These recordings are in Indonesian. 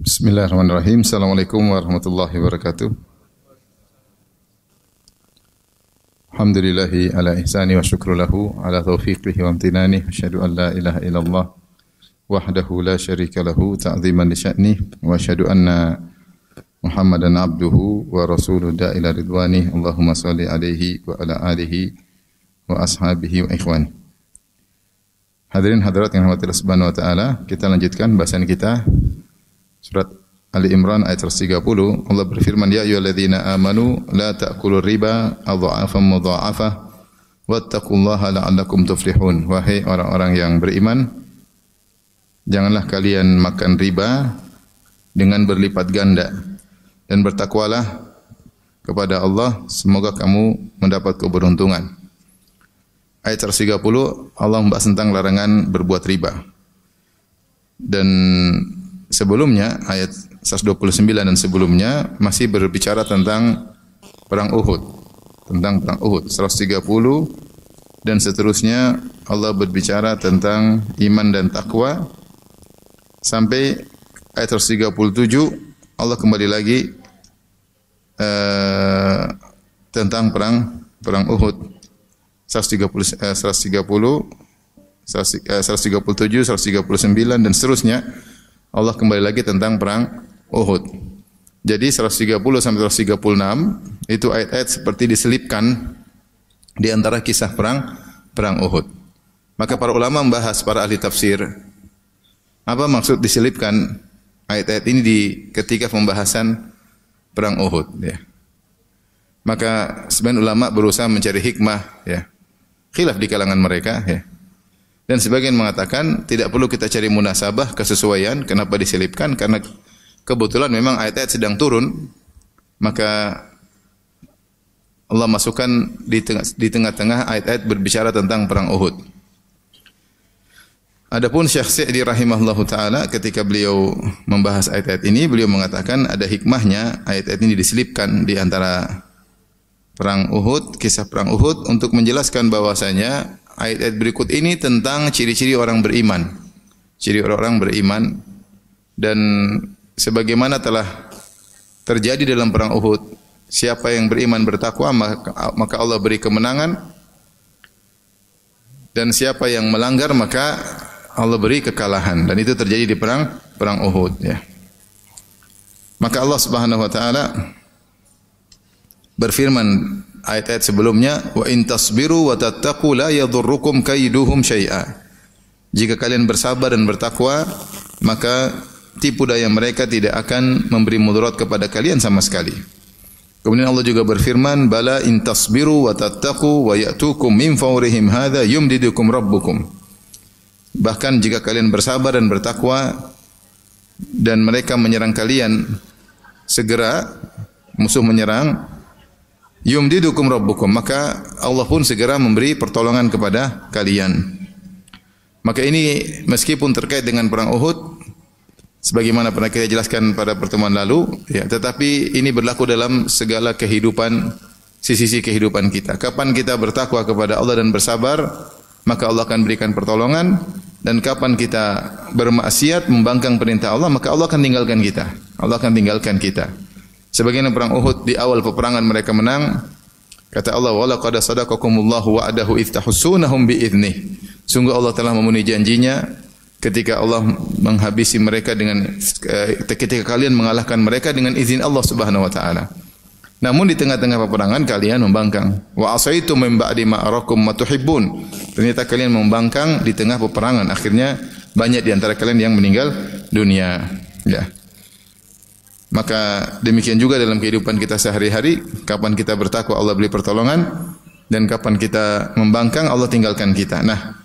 Bismillahirrahmanirrahim. Assalamualaikum warahmatullahi wabarakatuh. Alhamdulillahi ala ihsani wa syukru lahu ala taufiqihi wa amtinani. Asyhadu an la ilaha illallah wahdahu la syarika lahu ta'ziman li sya'nih wa asyhadu anna Muhammadan abduhu wa rasuluhu da'ila ridwani. Allahumma salli alaihi wa ala alihi wa ashabihi wa ikhwani. Hadirin hadirat yang dirahmati Allah Subhanahu wa taala, kita lanjutkan bahasan kita Surat Ali Imran ayat 130. Allah berfirman, ya ayyuhalladzina amanu la ta'kulur riba adha'afan mudha'afah wattaqullaha la'allakum tuflihun. Wahai orang-orang yang beriman, janganlah kalian makan riba dengan berlipat ganda dan bertakwalah kepada Allah, semoga kamu mendapat keberuntungan. Ayat 130 Allah membahas tentang larangan berbuat riba. Dan sebelumnya ayat 129 dan sebelumnya masih berbicara tentang perang Uhud. Tentang perang Uhud 130 dan seterusnya Allah berbicara tentang iman dan takwa sampai ayat 137 Allah kembali lagi tentang perang Uhud 137, 139 dan seterusnya. Allah kembali lagi tentang perang Uhud. Jadi 130 sampai 136 itu ayat-ayat seperti diselipkan di antara kisah perang Uhud. Maka para ulama membahas, para ahli tafsir, apa maksud diselipkan ayat-ayat ini ketika pembahasan perang Uhud, ya. Maka sebagian ulama berusaha mencari hikmah, ya. Khilaf di kalangan mereka, ya. Dan sebagian mengatakan tidak perlu kita cari munasabah, kesesuaian, kenapa diselipkan, karena kebetulan memang ayat-ayat sedang turun, maka Allah masukkan di tengah-tengah ayat-ayat berbicara tentang perang Uhud. Adapun Syekh Sa'di rahimahullahu taala ketika beliau membahas ayat-ayat ini, beliau mengatakan ada hikmahnya ayat-ayat ini diselipkan di antara perang Uhud, kisah perang Uhud, untuk menjelaskan bahwasanya ayat-ayat berikut ini tentang ciri-ciri orang beriman. Ciri orang beriman, dan sebagaimana telah terjadi dalam perang Uhud, siapa yang beriman bertakwa maka Allah beri kemenangan, dan siapa yang melanggar maka Allah beri kekalahan, dan itu terjadi di perang Uhud, ya. Maka Allah Subhanahu wa taala berfirman ayat-ayat sebelumnya, wa in tasbiru wa tattaqu la yadhurrukum kaiduhum syai'a. Jika kalian bersabar dan bertakwa, maka tipu daya mereka tidak akan memberi mudarat kepada kalian sama sekali. Kemudian Allah juga berfirman, bala in tasbiru wa tattaqu wa ya'tukum min fawrihim hadza yumdidukum rabbukum. Bahkan jika kalian bersabar dan bertakwa dan mereka menyerang kalian segera, musuh menyerang, yumdidukum rabbukum, maka Allah pun segera memberi pertolongan kepada kalian. Maka ini meskipun terkait dengan perang Uhud, sebagaimana pernah kita jelaskan pada pertemuan lalu, ya, tetapi ini berlaku dalam segala kehidupan, sisi-sisi kehidupan kita. Kapan kita bertakwa kepada Allah dan bersabar, maka Allah akan berikan pertolongan, dan kapan kita bermaksiat, membangkang perintah Allah, maka Allah akan tinggalkan kita. Allah akan tinggalkan kita. Sebagian perang Uhud di awal peperangan mereka menang. Kata Allah, wa laqad sadaqakumullahu wa'adahu idh tahussunahum bi'idnih. Sungguh Allah telah memenuhi janjinya ketika Allah menghabisi mereka ketika kalian mengalahkan mereka dengan izin Allah Subhanahu wa taala. Namun di tengah-tengah peperangan kalian membangkang. Wa asaitum min ba'di ma arakum ma tuhibbun. Ternyata kalian membangkang di tengah peperangan. Akhirnya banyak di antara kalian yang meninggal dunia, ya. Maka demikian juga dalam kehidupan kita sehari-hari, kapan kita bertakwa Allah beri pertolongan, dan kapan kita membangkang Allah tinggalkan kita. Nah,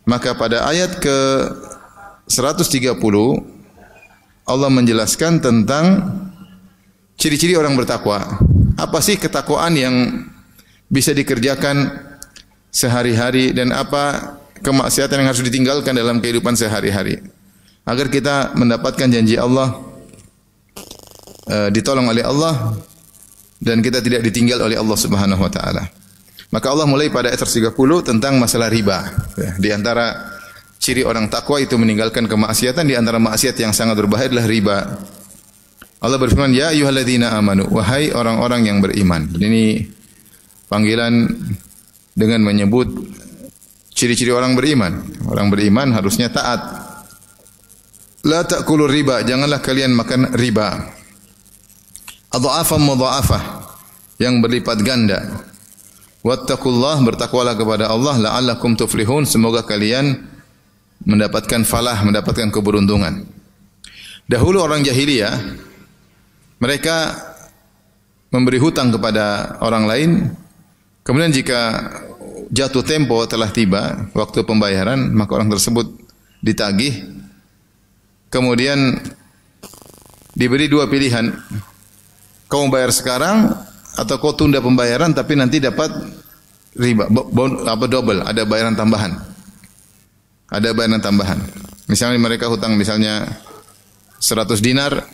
maka pada ayat ke 130 Allah menjelaskan tentang ciri-ciri orang bertakwa. Apa sih ketakwaan yang bisa dikerjakan sehari-hari, dan apa kemaksiatan yang harus ditinggalkan dalam kehidupan sehari-hari agar kita mendapatkan janji Allah, ditolong oleh Allah, dan kita tidak ditinggal oleh Allah Subhanahu wa taala. Maka Allah mulai pada ayat 30 tentang masalah riba. Di antara ciri orang takwa itu meninggalkan kemaksiatan, di antara maksiat yang sangat berbahaya adalah riba. Allah berfirman, "Ya ayyuhalladzina amanu," wahai orang-orang yang beriman. Ini panggilan dengan menyebut ciri-ciri orang beriman. Orang beriman harusnya taat. La ta'kulur riba, janganlah kalian makan riba. Adha'afan mudha'afah, yang berlipat ganda. Wattaqullah, bertakwalah kepada Allah, la'allakum tuflihun, semoga kalian mendapatkan falah, mendapatkan keberuntungan. Dahulu orang jahiliyah, mereka memberi hutang kepada orang lain, kemudian jika jatuh tempo telah tiba, waktu pembayaran, maka orang tersebut ditagih, kemudian diberi dua pilihan, kau bayar sekarang atau kau tunda pembayaran tapi nanti dapat riba, double, ada bayaran tambahan. Ada bayaran tambahan. Misalnya mereka hutang misalnya 100 dinar,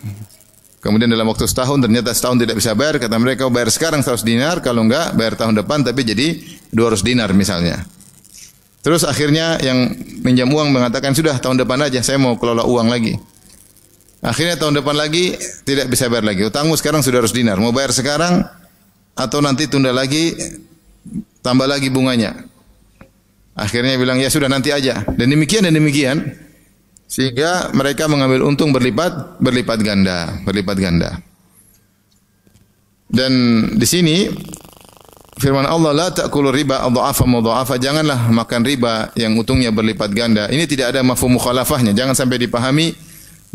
kemudian dalam waktu setahun ternyata setahun tidak bisa bayar, kata mereka bayar sekarang 100 dinar, kalau enggak bayar tahun depan tapi jadi 200 dinar misalnya. Terus akhirnya yang minjam uang mengatakan sudah tahun depan aja saya mau kelola uang lagi. Akhirnya tahun depan lagi tidak bisa bayar lagi. Utangmu sekarang sudah 200 dinar, mau bayar sekarang atau nanti tunda lagi tambah lagi bunganya. Akhirnya bilang ya sudah nanti aja. Dan demikian. Sehingga mereka mengambil untung berlipat ganda. Dan di sini firman Allah, la ta'kulur riba adha'afan mudha'afa, janganlah makan riba yang untungnya berlipat ganda. Ini tidak ada mafhum mukhalafahnya. Jangan sampai dipahami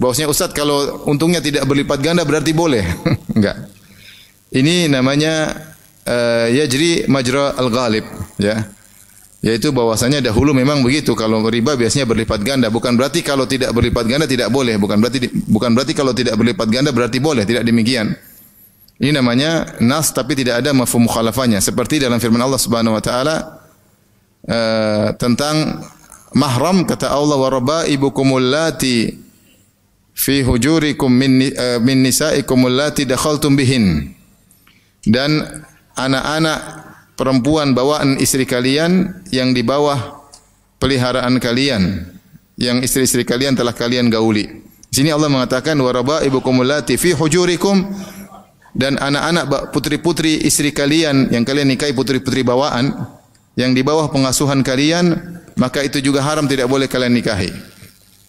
bahwasanya Ustaz kalau untungnya tidak berlipat ganda berarti boleh. Enggak. Ini namanya yajri majra al-ghalib, ya. Yaitu bahwasanya dahulu memang begitu, kalau riba biasanya berlipat ganda, bukan berarti kalau tidak berlipat ganda tidak boleh, bukan berarti kalau tidak berlipat ganda berarti boleh, tidak demikian. Ini namanya nas tapi tidak ada mafhum mukhalafahnya, seperti dalam firman Allah Subhanahu wa taala tentang mahram, kata Allah, wa rabaibukumul lati fi hujurikum min nisaikum allati dakhaltum bihin, dan anak-anak perempuan bawaan istri kalian yang di bawah peliharaan kalian, yang istri-istri kalian telah kalian gauli. Di sini Allah mengatakan wa rabaibukumul lati fi hujurikum, dan anak-anak putri-putri istri kalian yang kalian nikahi, putri-putri bawaan yang di bawah pengasuhan kalian, maka itu juga haram, tidak boleh kalian nikahi.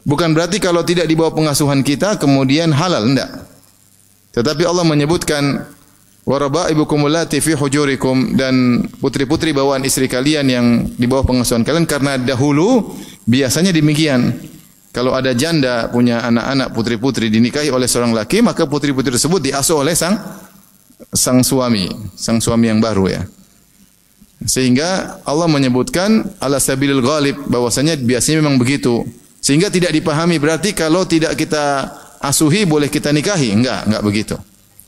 Bukan berarti kalau tidak di bawah pengasuhan kita kemudian halal, enggak. Tetapi Allah menyebutkan wa rabaibukumul lati fi hujurikum, dan putri-putri bawaan istri kalian yang di bawah pengasuhan kalian, karena dahulu biasanya demikian. Kalau ada janda punya anak-anak putri-putri dinikahi oleh seorang laki, maka putri-putri tersebut diasuh oleh sang suami yang baru, ya. Sehingga Allah menyebutkan ala sabilil ghalib, bahwasanya biasanya memang begitu. Sehingga tidak dipahami berarti kalau tidak kita asuhi boleh kita nikahi, enggak begitu.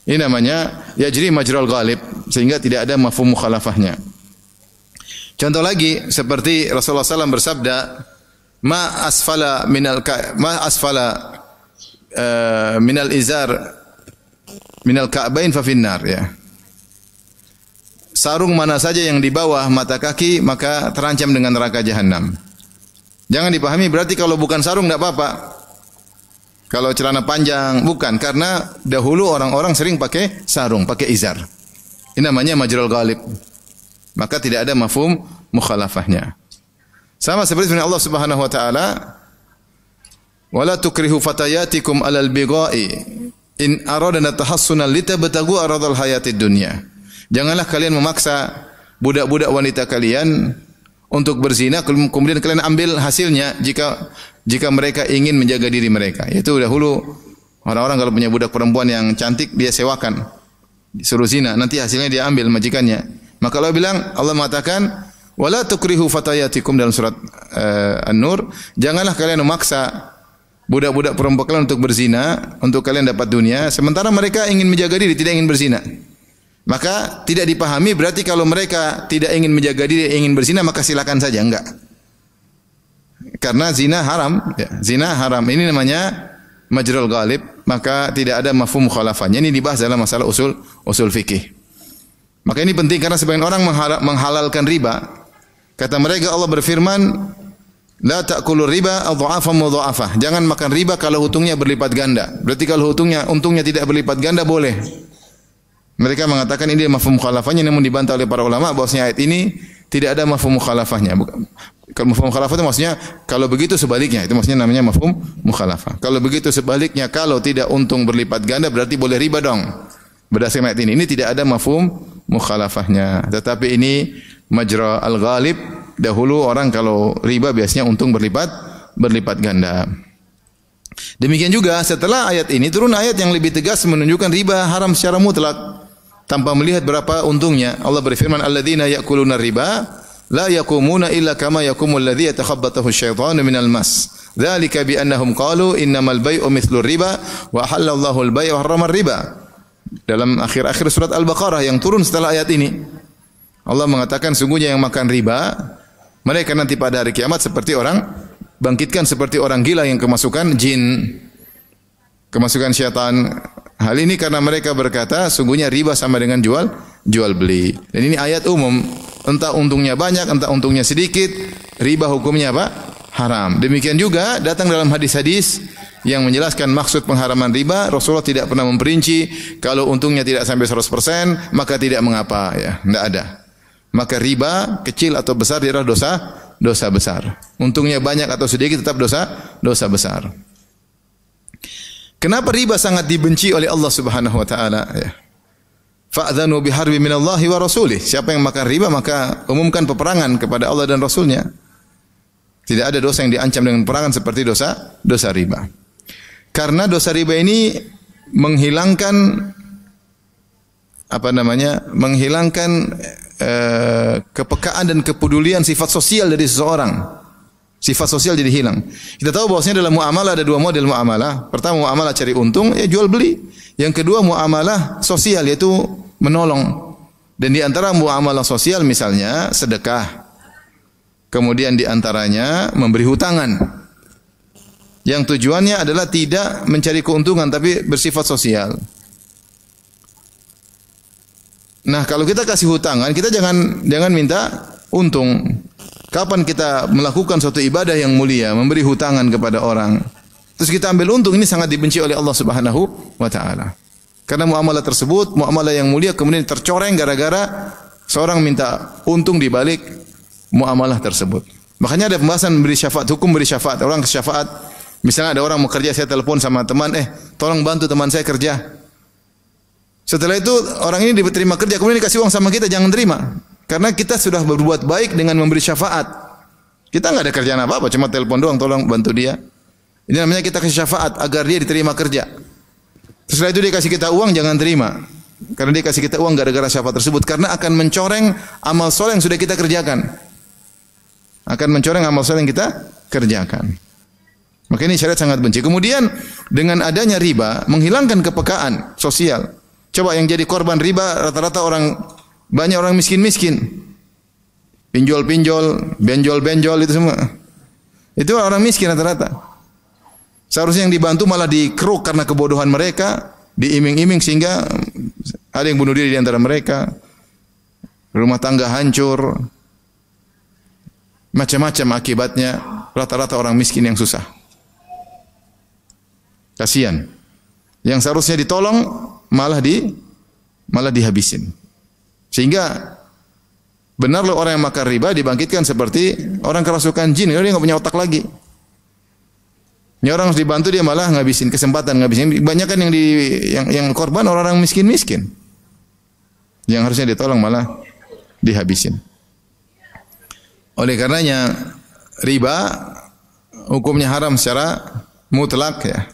Ini namanya yajri majral ghalib, sehingga tidak ada mafhum mukhalafahnya. Contoh lagi seperti Rasulullah SAW bersabda, ma asfala minal izar minal ka'bain fa finnar, ya. Sarung mana saja yang di bawah mata kaki maka terancam dengan neraka jahanam. Jangan dipahami berarti kalau bukan sarung enggak apa-apa. Kalau celana panjang, bukan, karena dahulu orang-orang sering pakai sarung, pakai izar. Ini namanya majral ghalib. Maka tidak ada mafhum mukhalafahnya. Sama seperti firman Allah Subhanahu wa taala, "Wala tukrihu fatayatikum 'alal bigha'i in aradna tahassunan litabtagu aradal hayatid dunya." Janganlah kalian memaksa budak-budak wanita kalian untuk berzina, kemudian kalian ambil hasilnya jika mereka ingin menjaga diri mereka. Itu dahulu orang-orang kalau punya budak perempuan yang cantik dia sewakan, disuruh zina, nanti hasilnya dia ambil majikannya. Maka Allah mengatakan wala tukrihu fatayatikum dalam surat An-Nur, janganlah kalian memaksa budak-budak perempuan kalian untuk berzina untuk kalian dapat dunia, sementara mereka ingin menjaga diri, tidak ingin berzina. Maka tidak dipahami berarti kalau mereka tidak ingin menjaga diri, ingin berzina, maka silakan saja, enggak. Karena zina haram, ya. Zina haram. Ini namanya majrul ghalib, maka tidak ada mafhum mukhalafahnya. Ini dibahas dalam masalah usul fikih. Maka ini penting karena sebagian orang menghalalkan riba. Kata mereka, Allah berfirman, La ta'kulur riba adha'afan mudha'afah. Jangan makan riba kalau untungnya berlipat ganda. Berarti kalau untungnya tidak berlipat ganda boleh. Mereka mengatakan ini mafhum mukhalafahnya, namun dibantah oleh para ulama bahwasanya ayat ini tidak ada mafhum mukhalafahnya. Kalau mafhum mukhalafah itu maksudnya kalau begitu sebaliknya. Itu maksudnya namanya mafhum mukhalafah. Kalau begitu sebaliknya, kalau tidak untung berlipat ganda berarti boleh riba dong. Berdasarkan ayat ini tidak ada mafhum mukhalafahnya. Tetapi ini majra al-ghalib. Dahulu orang kalau riba biasanya untung berlipat ganda. Demikian juga setelah ayat ini turun ayat yang lebih tegas menunjukkan riba haram secara mutlak tanpa melihat berapa untungnya. Allah berfirman, "Alladzina ya'kuluna riba la yaqumuna illa kama yaqumul ladzi yatakhabbathu asyaitanu minal mas. Dzalika bi annahum qalu innamal bai'u mithlu riba wa halallahu al-bai'a wa harrama riba." Dalam akhir-akhir surat Al-Baqarah yang turun setelah ayat ini, Allah mengatakan sungguhnya yang makan riba mereka nanti pada hari kiamat seperti orang bangkitkan seperti orang gila yang kemasukan jin, kemasukan syaitan. Hal ini karena mereka berkata sungguhnya riba sama dengan jual beli. Dan ini ayat umum, entah untungnya banyak, entah untungnya sedikit, riba hukumnya apa? Haram. Demikian juga datang dalam hadis-hadis yang menjelaskan maksud pengharaman riba. Rasulullah tidak pernah memperinci kalau untungnya tidak sampai 100% maka tidak mengapa, ya, tidak ada. Maka riba kecil atau besar dia adalah dosa besar. Untungnya banyak atau sedikit tetap dosa besar. Kenapa riba sangat dibenci oleh Allah Subhanahu wa taala, ya? Fa'dhanu biharbi minallahi wa rasulih. Siapa yang makan riba maka umumkan peperangan kepada Allah dan Rasulnya. Tidak ada dosa yang diancam dengan peperangan seperti dosa riba. Karena dosa riba ini menghilangkan kepekaan dan kepedulian sifat sosial dari seseorang. Sifat sosial jadi hilang. Kita tahu bahwasanya dalam muamalah ada dua model muamalah. Pertama muamalah cari untung, ya jual beli. Yang kedua muamalah sosial, yaitu menolong. Dan di antara muamalah sosial misalnya sedekah. Kemudian di antaranya memberi hutangan. Yang tujuannya adalah tidak mencari keuntungan tapi bersifat sosial. Nah, kalau kita kasih hutangan, kita jangan minta untung. Kapan kita melakukan suatu ibadah yang mulia, memberi hutangan kepada orang, terus kita ambil untung, ini sangat dibenci oleh Allah Subhanahu wa taala. Karena muamalah tersebut, muamalah yang mulia kemudian tercoreng gara-gara seorang minta untung di balik muamalah tersebut. Makanya ada pembahasan beri syafaat, hukum beri syafaat. Orang ke syafaat, misalnya ada orang mau kerja, saya telepon sama teman, tolong bantu teman saya kerja. Setelah itu orang ini diterima kerja, kemudian dikasih uang sama kita, jangan terima. Karena kita sudah berbuat baik dengan memberi syafaat. Kita enggak ada kerjaan apa-apa, cuma telepon doang, tolong bantu dia. Ini namanya kita kasih syafaat agar dia diterima kerja. Setelah itu dia kasih kita uang, jangan terima. Karena dia kasih kita uang gara-gara syafaat tersebut, karena akan mencoreng amal soleh yang sudah kita kerjakan. Akan mencoreng amal soleh yang kita kerjakan. Maka ini syariat sangat benci. Kemudian dengan adanya riba menghilangkan kepekaan sosial. Coba yang jadi korban riba rata-rata banyak orang miskin-miskin. Pinjol-pinjol, benjol-benjol itu semua. Itu orang miskin rata-rata. Seharusnya yang dibantu malah dikeruk karena kebodohan mereka, diiming-iming sehingga ada yang bunuh diri di antara mereka. Rumah tangga hancur. Macam-macam akibatnya, rata-rata orang miskin yang susah. Kasihan. Yang seharusnya ditolong malah dihabisin. Sehingga benar loh orang yang makan riba dibangkitkan seperti orang kerasukan jin, dia enggak punya otak lagi. Ini orang harus dibantu, dia malah ngabisin kesempatan, ngabisin. Banyak kan yang korban orang-orang miskin-miskin. Yang harusnya ditolong malah dihabisin. Oleh karenanya riba hukumnya haram secara mutlak, ya.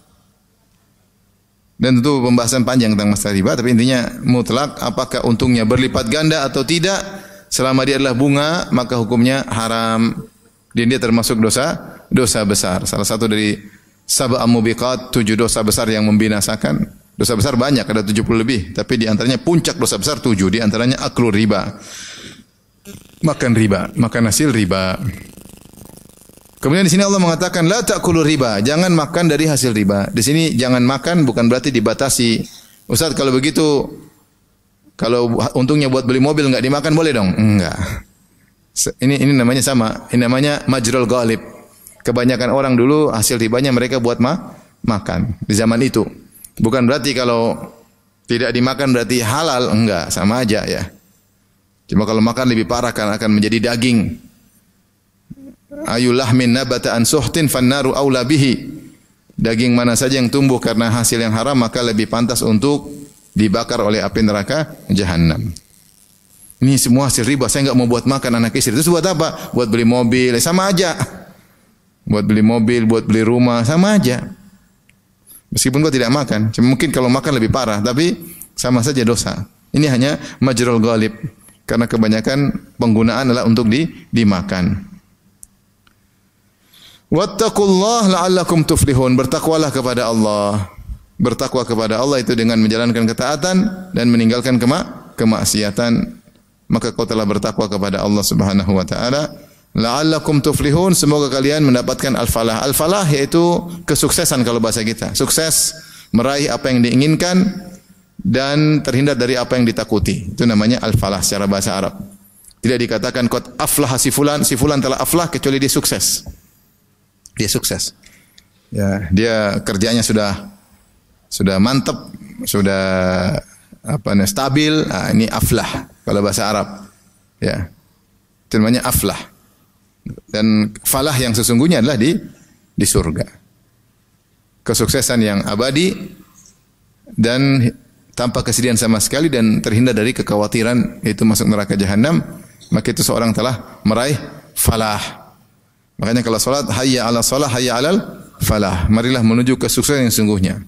Dan tentu pembahasan panjang tentang masalah riba, tapi intinya mutlak, apakah untungnya berlipat ganda atau tidak, selama dia adalah bunga, maka hukumnya haram. Dan dia termasuk dosa besar. Salah satu dari sab'al mubiqat, 7 dosa besar yang membinasakan. Dosa besar banyak, ada 70 lebih, tapi di antaranya puncak dosa besar 7, di antaranya aklu riba. Makan riba, makan hasil riba. Kemudian di sini Allah mengatakan la ta'kulu riba, jangan makan dari hasil riba. Di sini jangan makan bukan berarti dibatasi. Ustaz, kalau begitu kalau untungnya buat beli mobil enggak dimakan boleh dong? Enggak. Ini namanya sama. Ini namanya majrul ghalib. Kebanyakan orang dulu hasil ribanya mereka buat makan di zaman itu. Bukan berarti kalau tidak dimakan berarti halal, enggak, sama aja ya. Cuma kalau makan lebih parah kan akan menjadi daging. Ayu lahmin nabata an suhtin fannaru aula bihi. Daging mana saja yang tumbuh karena hasil yang haram maka lebih pantas untuk dibakar oleh api neraka Jahannam. Ini semua hasil riba. Saya enggak mau buat makan anak istri. Terus buat apa? Buat beli mobil, sama aja. Buat beli mobil, buat beli rumah, sama aja. Meskipun kau tidak makan, cuma mungkin kalau makan lebih parah, tapi sama saja dosa. Ini hanya majrul ghalib karena kebanyakan penggunaan adalah untuk dimakan. Wattaqullah la'allakum tuflihun. Bertakwalah kepada Allah. Bertakwa kepada Allah itu dengan menjalankan ketaatan dan meninggalkan kemaksiatan. Maka kau telah bertakwa kepada Allah Subhanahu wa taala. La'allakum tuflihun, semoga kalian mendapatkan al-falah. Al-falah yaitu kesuksesan kalau bahasa kita. Sukses meraih apa yang diinginkan dan terhindar dari apa yang ditakuti. Itu namanya al-falah secara bahasa Arab. Tidak dikatakan qad aflaha si fulan telah aflah kecuali dia sukses. Dia sukses. Ya, dia kerjanya sudah mantap, sudah stabil. Nah, ini aflah kalau bahasa Arab. Ya. Itu namanya aflah. Dan falah yang sesungguhnya adalah di surga. Kesuksesan yang abadi dan tanpa kesedihan sama sekali dan terhindar dari kekhawatiran yaitu masuk neraka Jahannam, maka itu seorang telah meraih falah. Makanya kalau salat hayya 'ala shalah hayya 'alal falah. Marilah menuju kesuksesan yang sesungguhnya.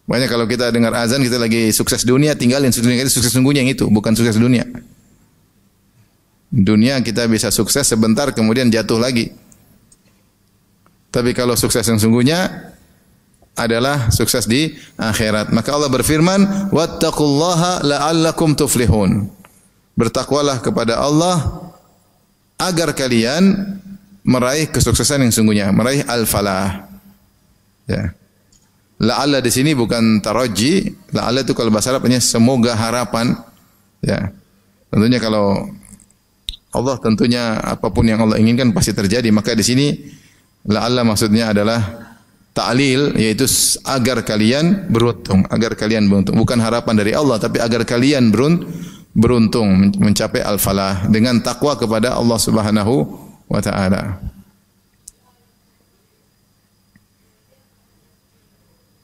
Makanya kalau kita dengar azan kita lagi sukses dunia, tinggalin sukses sesungguhnya yang itu, bukan sukses dunia. Dunia kita bisa sukses sebentar kemudian jatuh lagi. Tapi kalau sukses yang sesungguhnya adalah sukses di akhirat. Maka Allah berfirman, "Wattaqullaha la'allakum tuflihun." Bertakwalah kepada Allah agar kalian meraih kesuksesan yang sungguhnya, meraih al-falah. Ya. La'alla di sini bukan taraji, la'alla itu kalau bahasa Arabnya semoga harapan. Ya. Tentunya kalau Allah tentunya apapun yang Allah inginkan pasti terjadi, maka di sini la'alla maksudnya adalah ta'lil, yaitu agar kalian beruntung, bukan harapan dari Allah tapi agar kalian beruntung mencapai al-falah dengan takwa kepada Allah Subhanahu wa taala.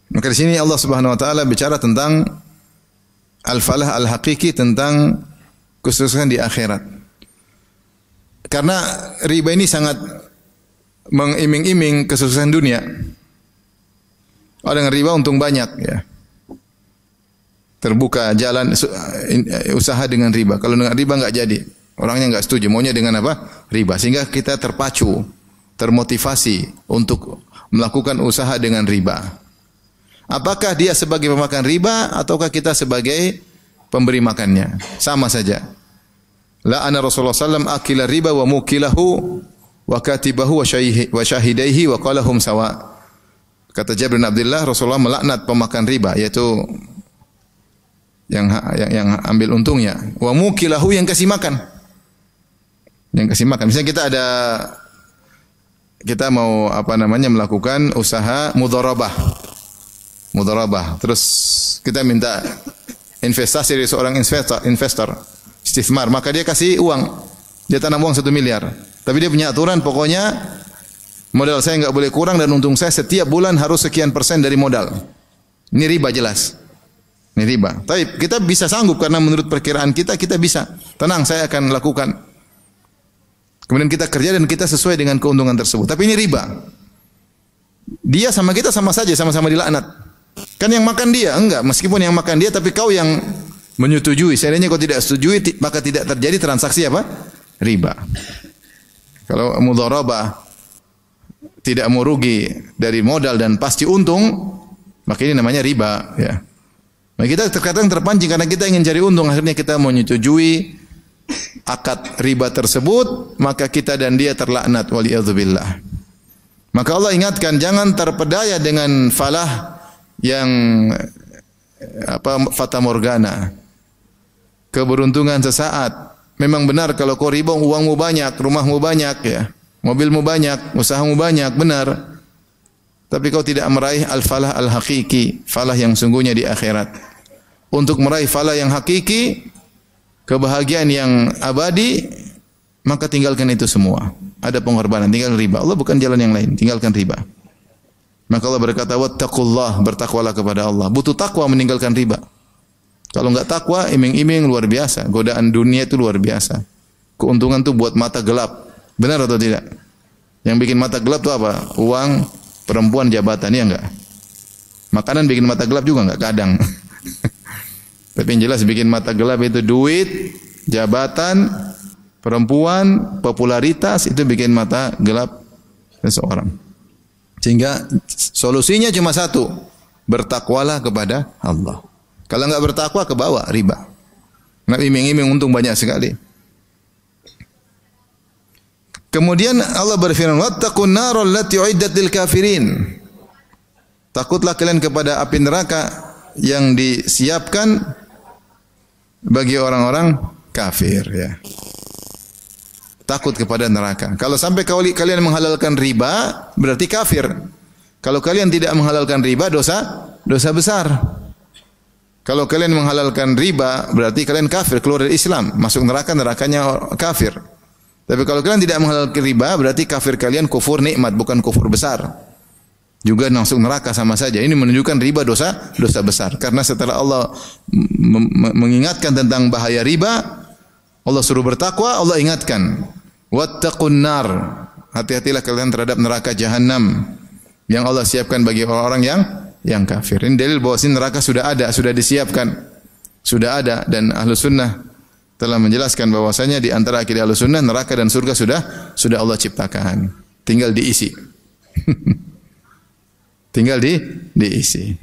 Maka di sini Allah Subhanahu wa taala bicara tentang al-falah al-haqiqi, tentang kesuksesan di akhirat. Karena riba ini sangat mengiming-iming kesuksesan dunia. Orang riba untung banyak ya. Terbuka jalan usaha dengan riba. Kalau dengan riba enggak jadi. Orangnya enggak setuju, maunya dengan apa? Riba. Sehingga kita terpacu, termotivasi untuk melakukan usaha dengan riba. Apakah dia sebagai pemakan riba ataukah kita sebagai pemberi makannya? Sama saja. La'ana Rasulullah sallallahu akila riba wa mukilahu wa katibahu wa syahidaihi wa qalahum sawa. Kata Jabir bin Abdullah, Rasulullah melaknat pemakan riba, yaitu yang ambil untungnya. Wa mukilahu, yang kasih makan. Yang kasih makan. Misalnya kita mau melakukan usaha mudharabah. Terus kita minta investasi dari seorang investor, istismar, maka dia kasih uang. Dia tanam uang 1 miliar. Tapi dia punya aturan, pokoknya modal saya enggak boleh kurang dan untung saya setiap bulan harus sekian persen dari modal. Ini riba jelas. Ini riba. Tapi kita bisa sanggup karena menurut perkiraan kita bisa. Tenang, saya akan lakukan. Kemudian kita kerja dan kita sesuai dengan keuntungan tersebut. Tapi ini riba. Dia sama kita sama saja, sama-sama dilaknat. Kan yang makan dia, enggak. Meskipun yang makan dia, tapi kau yang menyetujui. Seandainya kau tidak setujui, maka tidak terjadi transaksi apa? Riba. Kalau mudharabah tidak mau rugi dari modal dan pasti untung, maka ini namanya riba. Ya. Nah, kita terkadang terpancing karena kita ingin cari untung, akhirnya kita menyetujui akad riba tersebut, maka kita dan dia terlaknat, waliyadzubillah. Maka Allah ingatkan, jangan terpedaya dengan falah yang fata morgana, keberuntungan sesaat. Memang benar kalau kau riba uangmu banyak, rumahmu banyak ya. Mobilmu banyak, usahamu banyak, benar. Tapi kau tidak meraih al-falah al-hakiki, falah yang sungguhnya di akhirat. Untuk meraih falah yang hakiki, kebahagiaan yang abadi, maka tinggalkan itu semua. Ada pengorbanan, tinggal riba. Allah bukan jalan yang lain, tinggalkan riba. Maka Allah berkata, wattaqullah, bertakwalah kepada Allah. Butuh takwa meninggalkan riba. Kalau enggak takwa, iming-iming luar biasa. Godaan dunia itu luar biasa. Keuntungan itu buat mata gelap. Benar atau tidak? Yang bikin mata gelap itu apa? Uang, perempuan, jabatan, ya enggak? Makanan bikin mata gelap juga enggak? Kadang. Tapi yang jelas bikin mata gelap itu duit, jabatan, perempuan, popularitas, itu bikin mata gelap seseorang. Sehingga solusinya cuma satu, bertakwalah kepada Allah. Kalau enggak bertakwa, ke bawah riba. Enggak iming-iming untung banyak sekali. Kemudian Allah berfirman, wattaqun naral lati uiddat lil kafirin. Takutlah kalian kepada api neraka yang disiapkan bagi orang-orang kafir, ya. Takut kepada neraka. Kalau sampai kalian menghalalkan riba, berarti kafir. Kalau kalian tidak menghalalkan riba, dosa besar. Kalau kalian menghalalkan riba, berarti kalian kafir, keluar dari Islam, masuk neraka, nerakanya kafir. Tapi kalau kalian tidak menghalalkan riba, berarti kafir kalian kufur nikmat, bukan kufur besar. Juga masuk neraka sama saja. Ini menunjukkan riba dosa besar. Karena setelah Allah mengingatkan tentang bahaya riba, Allah suruh bertakwa, Allah ingatkan, wattaqun nar. Hati-hatilah kalian terhadap neraka jahanam yang Allah siapkan bagi orang-orang yang kafir. Ini dalil bahwa neraka sudah ada, sudah disiapkan. Sudah ada, dan Ahlus Sunnah telah menjelaskan bahwasanya di antara akidah Ahlus Sunnah neraka dan surga sudah Allah ciptakan. Tinggal diisi. Tinggal diisi.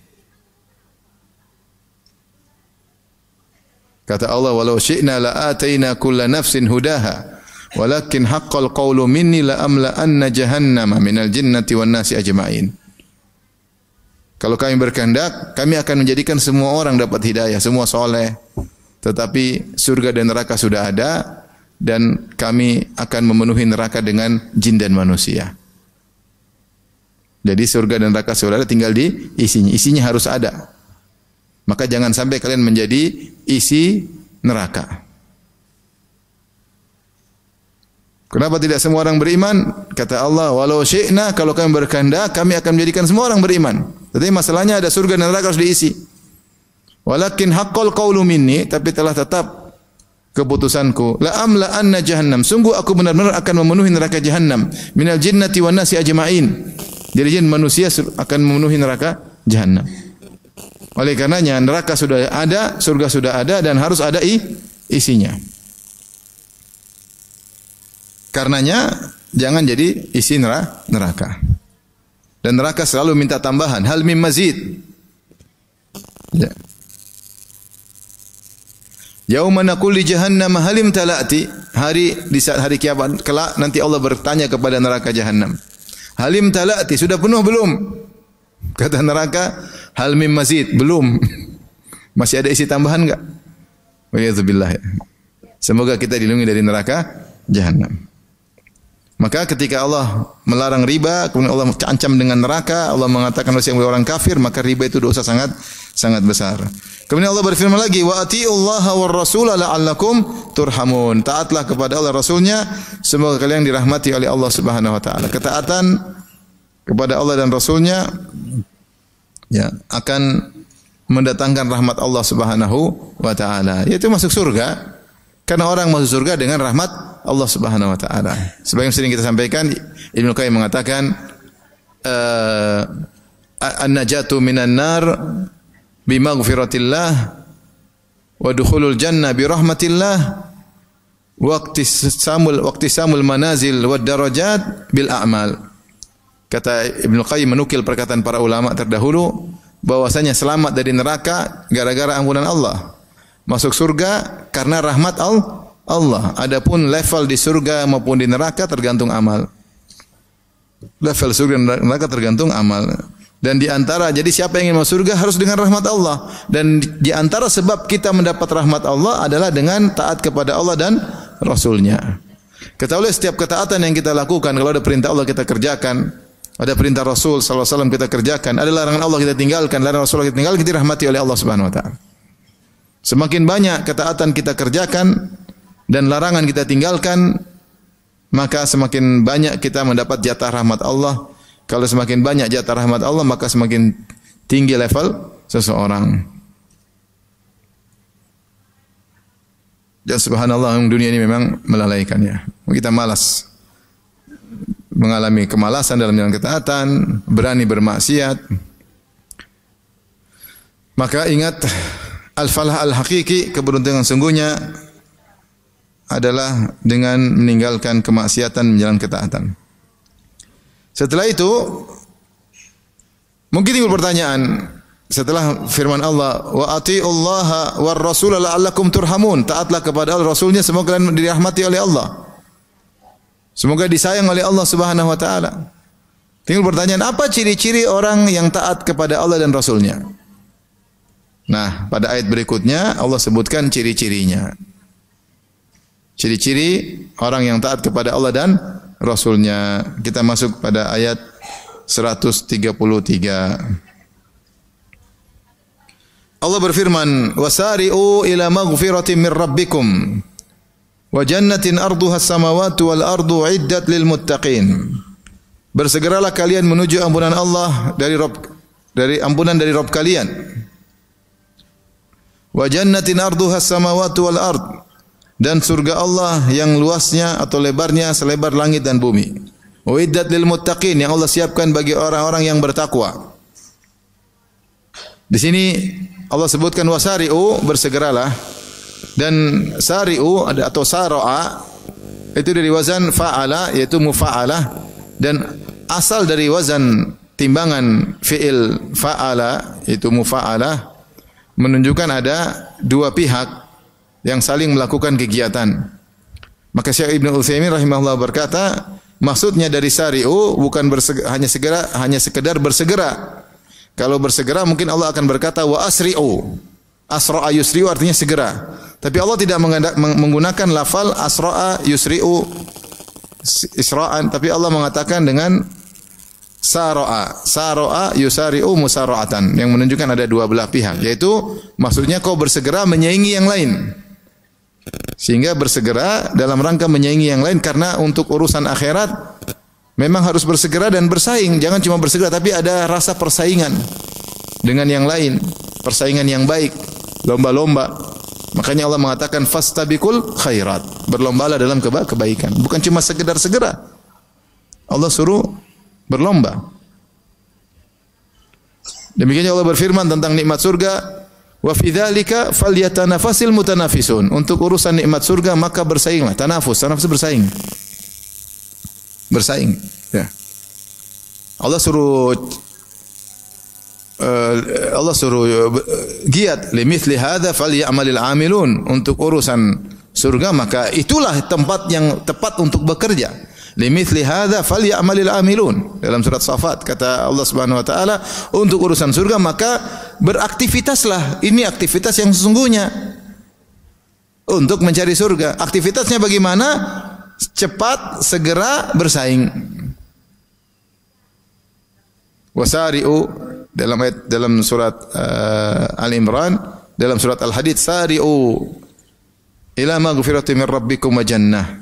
Kata Allah, walau syi'na la'ataina kulla nafsin hudaha walakin haqqal qawlu minni la'amla'anna jahannama minal jinnati wan nasi ajma'in. Kalau kami berkehendak, kami akan menjadikan semua orang dapat hidayah, semua soleh. Tetapi surga dan neraka sudah ada, dan kami akan memenuhi neraka dengan jin dan manusia. Jadi surga dan neraka sudah ada, tinggal diisinya. Isinya harus ada. Maka jangan sampai kalian menjadi isi neraka. Kenapa tidak semua orang beriman? Kata Allah, walau syi'na, kalau kami berkehendak, kami akan menjadikan semua orang beriman. Tetapi masalahnya ada surga dan neraka harus diisi. Walakin haqqal qawlu minni, tapi telah tetap keputusanku, la amla'anna jahannam, sungguh aku benar-benar akan memenuhi neraka jahannam, minal jinnati wan nasi ajma'in. Dari jin manusia akan memenuhi neraka jahannam. Oleh karenanya neraka sudah ada, surga sudah ada, dan harus ada isinya. Karenanya jangan jadi isi neraka. Dan neraka selalu minta tambahan, hal mim mazid. Ya. Yauma naqul li jahannam halim talati, di saat hari kiamat kelak nanti Allah bertanya kepada neraka jahanam, halim talati, sudah penuh belum? Kata neraka, hal mim mazid, belum. Masih ada isi tambahan enggak? Waliyadzubillah. Semoga kita dilindungi dari neraka jahanam. Maka ketika Allah melarang riba, kemudian Allah ancam dengan neraka, Allah mengatakan orang kafir, maka riba itu dosa sangat besar. Kemudian Allah berfirman lagi, wa atiullaha war rasula la'allakum turhamun. Taatlah kepada Allah Rasulnya, semoga kalian dirahmati oleh Allah Subhanahu wa taala. Ketaatan kepada Allah dan Rasulnya ya akan mendatangkan rahmat Allah Subhanahu wa taala. Yaitu masuk surga. Karena orang masuk surga dengan rahmat Allah Subhanahu wa taala. Sebagian sering kita sampaikan, Ibnu Qayyim mengatakan an-najatu minan nar bi maghfiratillah wa dukhulul jannah bi rahmatillah wa waqtisamul manazil wad darajat bil a'mal. Kata Ibnu Qayyim menukil perkataan para ulama terdahulu bahwasanya selamat dari neraka gara-gara ampunan Allah. Masuk surga karena rahmat Allah. Adapun level di surga maupun di neraka tergantung amal. Level surga dan neraka tergantung amal. Dan di antara, jadi siapa yang ingin masuk surga harus dengan rahmat Allah. Dan di antara sebab kita mendapat rahmat Allah adalah dengan taat kepada Allah dan Rasulnya. Ketahuilah setiap ketaatan yang kita lakukan, kalau ada perintah Allah kita kerjakan, ada perintah Rasul sallallahu alaihi wasallam kita kerjakan, ada larangan Allah kita tinggalkan, larangan Rasul kita tinggalkan, kita dirahmati oleh Allah Subhanahu wa taala. Semakin banyak ketaatan kita kerjakan dan larangan kita tinggalkan, maka semakin banyak kita mendapat jatah rahmat Allah. Kalau semakin banyak jatah rahmat Allah, maka semakin tinggi level seseorang. Dan subhanallah, dunia ini memang melalaikan ya. Kita malas, mengalami kemalasan dalam jalan ketaatan, berani bermaksiat. Maka ingat, al-falah al-hakiki, keberuntungan sungguhnya adalah dengan meninggalkan kemaksiatan menjalankan ketaatan. Setelah itu mungkin timbul pertanyaan setelah firman Allah, wa atiullaha war rasul la'allakum turhamun, taatlah kepada Allah Rasulnya semoga kalian dirahmati oleh Allah, semoga disayang oleh Allah Subhanahu wa taala. Timbul pertanyaan, apa ciri-ciri orang yang taat kepada Allah dan Rasulnya? Nah, pada ayat berikutnya Allah sebutkan ciri-cirinya. Ciri-ciri orang yang taat kepada Allah dan Rasulnya. Kita masuk pada ayat 133. Allah berfirman, "Wasari'u ila maghfiratin min rabbikum wa jannatin arduha as-samawati wal ardu 'iddat lil muttaqin." Bersegeralah kalian menuju ampunan Allah dari ampunan dari Rabb kalian. Wa jannatin arduha as-samawati wal ard, dan surga Allah yang luasnya atau lebarnya selebar langit dan bumi. Uiddat lil muttaqin, yang Allah siapkan bagi orang-orang yang bertakwa. Di sini Allah sebutkan wasari'u, bersegeralah, dan sari'u atau sara'a itu dari wazan fa'ala, yaitu mufa'alah, dan asal dari wazan timbangan fi'il fa'ala yaitu mufa'alah menunjukkan ada dua pihak yang saling melakukan kegiatan. Maka Syekh Ibnu Utsaimin rahimahullah berkata, maksudnya dari sari'u bukan hanya sekedar bersegera. Kalau bersegera mungkin Allah akan berkata wa asri'u. Asra'a yusri'u artinya segera. Tapi Allah tidak menggunakan lafal asra'a yusri'u isra'an, tapi Allah mengatakan dengan sara'a. Sara'a yusari'u musara'atan, yang menunjukkan ada dua belah pihak, yaitu maksudnya kau bersegera menyaingi yang lain. Sehingga bersegera dalam rangka menyaingi yang lain, karena untuk urusan akhirat memang harus bersegera dan bersaing. Jangan cuma bersegera tapi ada rasa persaingan dengan yang lain, persaingan yang baik, lomba-lomba. Makanya Allah mengatakan fastabiqul khairat, berlombalah dalam kebaikan, bukan cuma sekedar segera. Allah suruh berlomba. Demikian Allah berfirman tentang nikmat surga, wa fi dzalika falyatanafasil mutanafisun. Untuk urusan nikmat surga maka bersainglah, tanafus bersaing. Bersaing, ya. Allah suruh giat limithli hadza falyamalil amilun, untuk urusan surga maka itulah tempat yang tepat untuk bekerja. Limithli hadza falyamalil amilun, dalam surat Shafat kata Allah Subhanahu wa taala, untuk urusan surga maka beraktivitaslah. Ini aktivitas yang sesungguhnya untuk mencari surga. Aktivitasnya bagaimana? Cepat, segera, bersaing. Wasari'u dalam surat Al-Imran, dalam surat Al-Hadid, sari'u ila maghfiratin min rabbikum wa jannah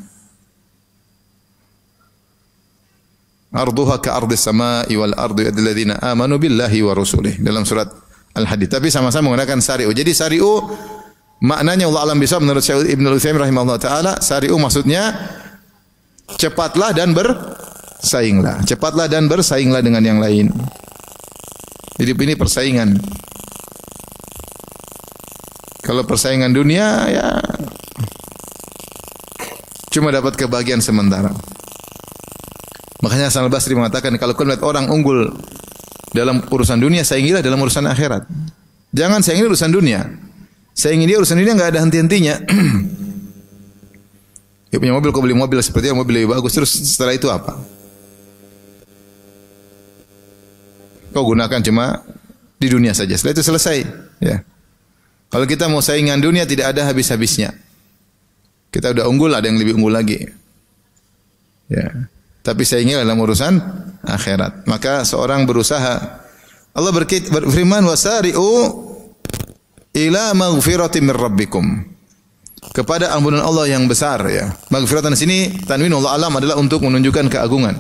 arduha ka ardis samai wal ardi alladzina amanu billahi wa rusulih, dalam surat Al-Hadid. Tapi sama-sama menggunakan sari'u. Jadi sari'u maknanya Allah alam bisawab menurut Syekh Ibnu Utsaimin rahimahullah taala, sari'u maksudnya cepatlah dan bersainglah. Cepatlah dan bersainglah dengan yang lain. Hidup ini persaingan. Kalau persaingan dunia ya cuma dapat kebahagiaan sementara. Makanya Hasan Al-Basri mengatakan, kalau kau melihat orang unggul dalam urusan dunia, saingilah dalam urusan akhirat. Jangan saingi urusan dunia. Saingi dia urusan dunia enggak ada henti-hentinya. Dia punya mobil, kau beli mobil seperti yang mobil lebih bagus, terus setelah itu apa? Kau gunakan cuma di dunia saja. Setelah itu selesai, ya. Kalau kita mau saingan dunia tidak ada habis-habisnya. Kita udah unggul, ada yang lebih unggul lagi. Ya. Tapi saingilah dalam urusan akhirat. Maka seorang berusaha. Allah berfirman, wasari'u ila maghfiratin min rabbikum. Kepada ampunan Allah yang besar, ya. Maghfiratan di sini tanwin Allah alam adalah untuk menunjukkan keagungan.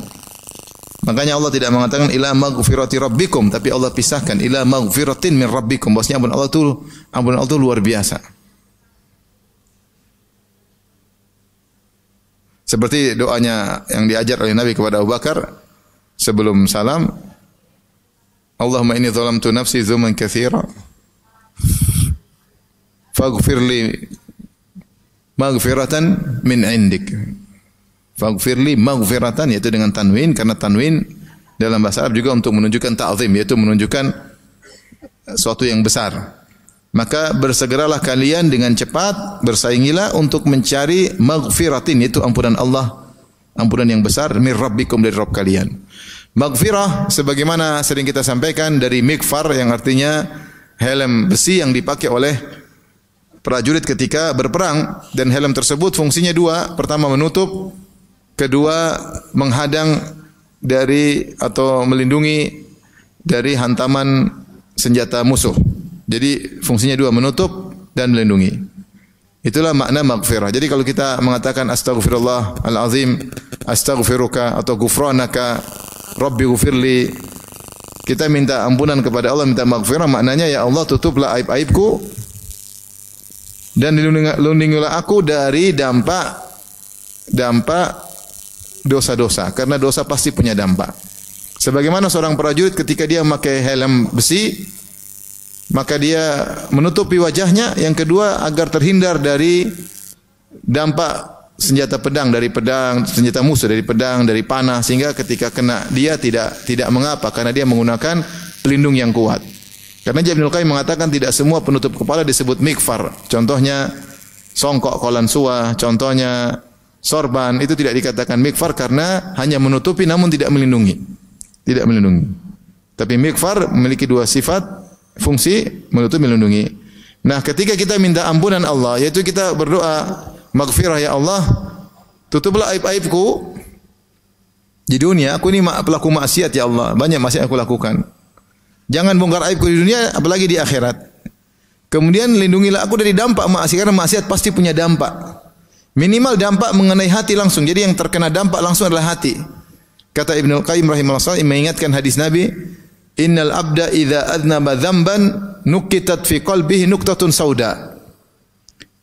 Makanya Allah tidak mengatakan ila maghfirati rabbikum, tapi Allah pisahkan ila maghfiratin min rabbikum. Maksudnya ampunan Allah itu luar biasa. Seperti doanya yang diajar oleh Nabi kepada Abu Bakar sebelum salam, Allahumma inni zalamtu nafsi zulman katsira faghfir li maghfiratan min indik. Faghfir li maghfiratan, yaitu dengan tanwin, karena tanwin dalam bahasa Arab juga untuk menunjukkan ta'zim, yaitu menunjukkan sesuatu yang besar. Maka bersegeralah kalian dengan cepat, bersaingilah untuk mencari maghfiratin, yaitu ampunan Allah, ampunan yang besar, min rabbikum, dari Rabb kalian. Maghfirah sebagaimana sering kita sampaikan dari mikfar, yang artinya helm besi yang dipakai oleh prajurit ketika berperang, dan helm tersebut fungsinya dua. Pertama menutup, kedua menghadang dari atau melindungi dari hantaman senjata musuh. Jadi fungsinya dua, menutup dan melindungi. Itulah makna maghfirah. Jadi kalau kita mengatakan astaghfirullah al-azim, astaghfiruka atau ghufranaka, rabbi ghufirli, kita minta ampunan kepada Allah, minta maghfirah, maknanya ya Allah tutuplah aib-aibku dan lindungilah aku dari dampak dosa-dosa, karena dosa pasti punya dampak. Sebagaimana seorang prajurit ketika dia memakai helm besi, maka dia menutupi wajahnya. Yang kedua, agar terhindar dari dampak senjata pedang, dari pedang, senjata musuh, dari pedang, dari panah, sehingga ketika kena dia tidak mengapa, karena dia menggunakan pelindung yang kuat. Karena Ibnu Qayyim mengatakan tidak semua penutup kepala disebut mikfar. Contohnya songkok kolansuah, contohnya sorban, itu tidak dikatakan mikfar karena hanya menutupi namun tidak melindungi. Tidak melindungi. Tapi mikfar memiliki dua sifat, fungsi menutup, melindungi. Nah, ketika kita minta ampunan Allah, yaitu kita berdoa maghfirah, ya Allah tutuplah aib-aibku di dunia. Aku ini pelaku maksiat ya Allah, banyak maksiat aku lakukan. Jangan bongkar aibku di dunia, apalagi di akhirat. Kemudian lindungilah aku dari dampak maksiat, karena maksiat pasti punya dampak. Minimal dampak mengenai hati langsung. Jadi yang terkena dampak langsung adalah hati. Kata Ibnu Qayyim rahimahullah, mengingatkan hadis Nabi, innal abda idza adnaba dzamban nukitat fi qalbihi nuqtatun sauda.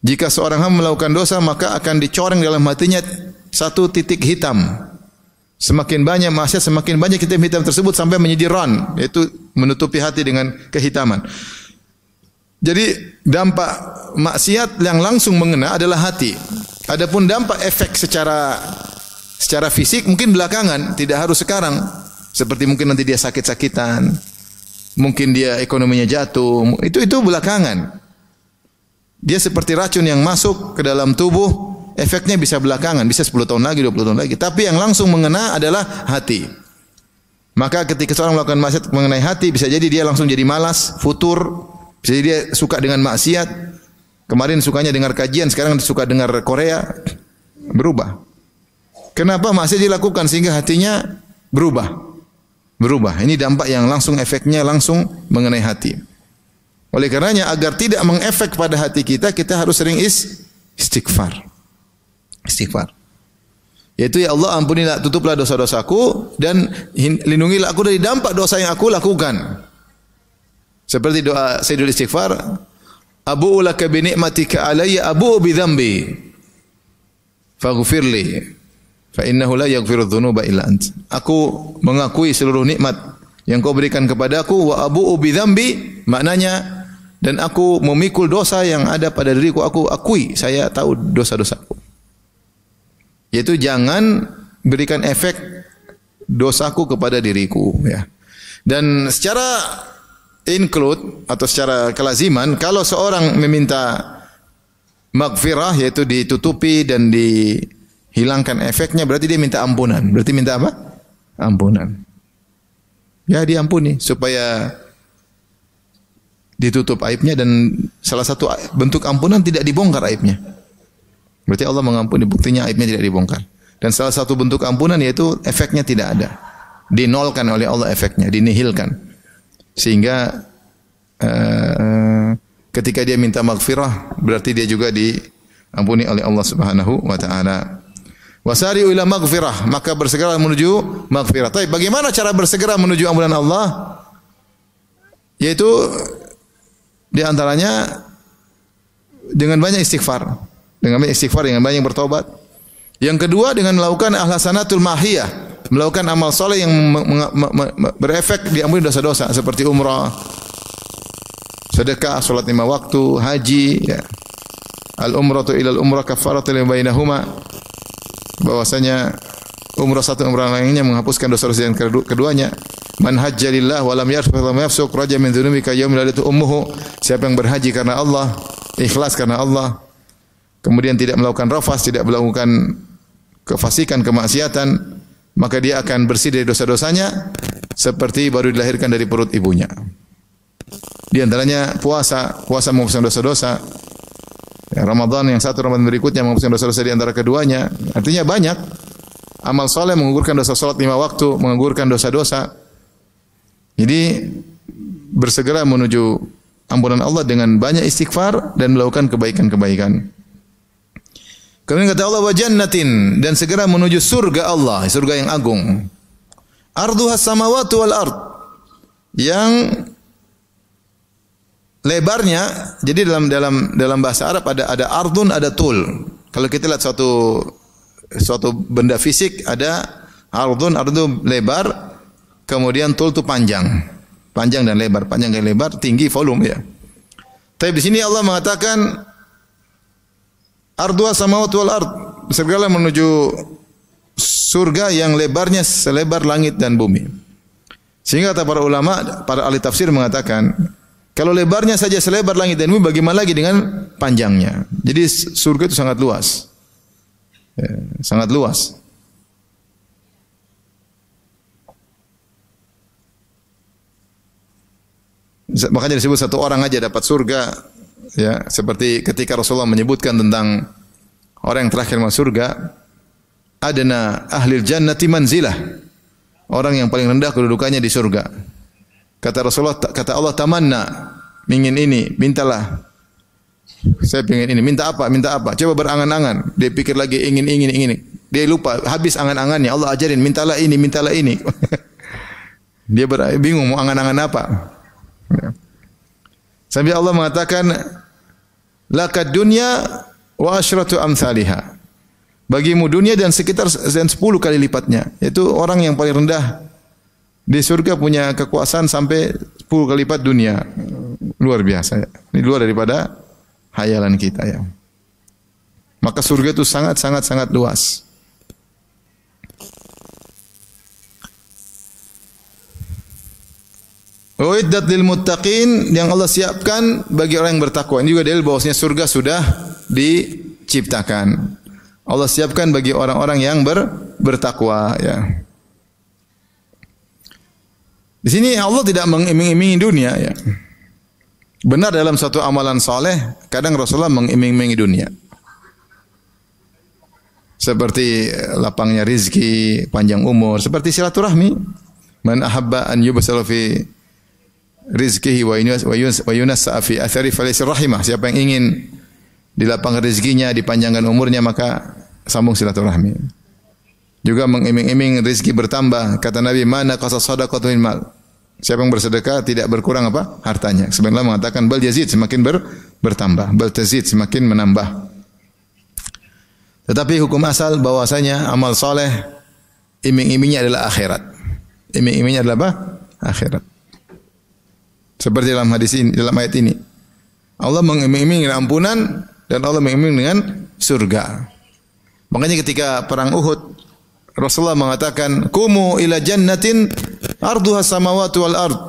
Jika seorang hamba melakukan dosa, maka akan dicoreng dalam hatinya satu titik hitam. Semakin banyak maksiat, semakin banyak titik hitam tersebut sampai menjadi ran, yaitu menutupi hati dengan kehitaman. Jadi dampak maksiat yang langsung mengena adalah hati. Adapun dampak efek secara fisik mungkin belakangan, tidak harus sekarang. Seperti mungkin nanti dia sakit-sakitan, mungkin dia ekonominya jatuh, itu belakangan. Dia seperti racun yang masuk ke dalam tubuh, efeknya bisa belakangan, bisa 10 tahun lagi, 20 tahun lagi. Tapi yang langsung mengena adalah hati. Maka ketika seorang melakukan maksiat mengenai hati, bisa jadi dia langsung jadi malas, futur, bisa jadi dia suka dengan maksiat. Kemarin sukanya dengar kajian, sekarang suka dengar Korea, berubah. Kenapa maksiat dilakukan? Sehingga hatinya berubah. Ini dampak yang langsung, efeknya langsung mengenai hati. Oleh karenanya agar tidak mengefek pada hati kita, kita harus sering istighfar. Yaitu ya Allah ampunilah, tutuplah dosa-dosaku dan lindungilah aku dari dampak dosa yang aku lakukan. Seperti doa Sayyidul Istighfar, abu'u laka bi ni'matika alayya abu'u bi dzambi faghfirli fa innahu la yaghfiru dzunuba illa ant. Aku mengakui seluruh nikmat yang kau berikan kepadaku, wa abu'u bi dzambi, maknanya dan aku memikul dosa yang ada pada diriku, aku akui, saya tahu dosa-dosaku. Yaitu jangan berikan efek dosaku kepada diriku, ya. Dan secara include atau secara kelaziman, kalau seorang meminta maghfirah, yaitu ditutupi dan dihilangkan efeknya, berarti dia minta ampunan. Berarti minta apa? Ampunan. Ya, diampuni supaya ditutup aibnya, dan salah satu bentuk ampunan tidak dibongkar aibnya. Berarti Allah mengampuni, buktinya aibnya tidak dibongkar. Dan salah satu bentuk ampunan yaitu efeknya tidak ada. Dinolkan oleh Allah efeknya, dinihilkan. Sehingga ketika dia minta maghfirah, berarti dia juga diampuni oleh Allah Subhanahu wa taala. Wasari'u ila maghfirah, maka bersegera menuju maghfirah. Tapi bagaimana cara bersegera menuju ampunan Allah? Yaitu di antaranya dengan banyak istighfar. Dengan banyak istighfar, dengan banyak bertobat. Yang kedua dengan melakukan ahlasanatul mahiyah, melakukan amal soleh yang berefek diampuni dosa-dosa seperti umrah, sedekah, salat 5 waktu, haji, ya. Al-umratu ilal umrah kaffaratul lima bainahuma. Bahwasanya umrah satu umrah lainnya menghapuskan dosa-dosa yang keduanya. Man hajja lillah wa lam yarfuth wa lam yafsuq raja min dzunubika yaumil ladatu ummuhu. Siapa yang berhaji karena Allah, ikhlas karena Allah, kemudian tidak melakukan rafas, tidak melakukan kefasikan, kemaksiatan, maka dia akan bersih dari dosa-dosanya seperti baru dilahirkan dari perut ibunya. Di antaranya puasa menghapuskan dosa-dosa. Ya, Ramadan yang satu, Ramadan berikutnya menghapuskan dosa-dosa di antara keduanya. Artinya banyak amal soleh menggugurkan dosa, salat 5 waktu menggugurkan dosa-dosa. Jadi bersegera menuju ampunan Allah dengan banyak istighfar dan melakukan kebaikan-kebaikan. Kemudian kata Allah wa jannatin, dan segera menuju surga Allah, surga yang agung. Arduhas samawati wal ard, yang lebarnya, jadi dalam bahasa Arab ada ardun, ada tul. Kalau kita lihat suatu benda fisik, ada ardun lebar, kemudian tul itu panjang dan lebar, tinggi, volume ya. Tapi di sini Allah mengatakan arduha samawati wal ard, segala menuju surga yang lebarnya selebar langit dan bumi. Sehingga kata para ulama, para ahli tafsir mengatakan, kalau lebarnya saja selebar langit dan bumi, bagaimana lagi dengan panjangnya? Jadi surga itu sangat luas. Ya, sangat luas. Makanya disebut satu orang aja dapat surga. Ya, seperti ketika Rasulullah menyebutkan tentang orang yang terakhir masuk surga, adna ahlil jannati manzilah. Orang yang paling rendah kedudukannya di surga. Kata Rasulullah, kata Allah, tamanna, ingin ini, mintalah. Saya ingin ini, minta apa? Coba berangan-angan. Dia pikir lagi ingin. Dia lupa, habis angan-angannya. Allah ajarin, mintalah ini. Dia bingung mau angan-angan apa. Sampai Allah mengatakan, lakad dunya wa asyratu amsalihha. Bagimu dunia dan sekitar 10 kali lipatnya. Itu orang yang paling rendah di surga punya kekuasaan sampai 10 kali lipat dunia. Luar biasa ya. Ini luar daripada hayalan kita ya. Maka surga itu sangat luas. Uiddat lil muttaqin, yang Allah siapkan bagi orang yang bertakwa. Ini juga dalil bahwasanya surga sudah diciptakan. Allah siapkan bagi orang-orang yang bertakwa ya. Di sini Allah tidak mengiming-imingi dunia ya. Benar dalam suatu amalan saleh, kadang Rasulullah mengiming-imingi dunia. Seperti lapangnya rizki, panjang umur, seperti silaturahmi. Man ahabba an yubsala fi rizqihi wa yunassa fi athari falaysa rahimah. Siapa yang ingin dilapangkan rezekinya, dipanjangkan umurnya, maka sambung silaturahmi. Juga mengiming-iming rezeki bertambah. Kata Nabi, mana qasas sadaqatu min mal. Siapa yang bersedekah tidak berkurang apa? Hartanya. Sebenarnya mengatakan bal yazid, semakin bertambah. Bal tazid, semakin menambah. Tetapi hukum asal bahwasanya amal saleh iming-imingnya adalah akhirat. Iming-imingnya adalah apa? Akhirat. Seperti dalam hadis ini, dalam ayat ini. Allah mengiming-iming dengan ampunan dan Allah mengiming dengan surga. Makanya ketika perang Uhud, Rasulullah mengatakan, "Kumu ila jannatin arduha samawati wal ard."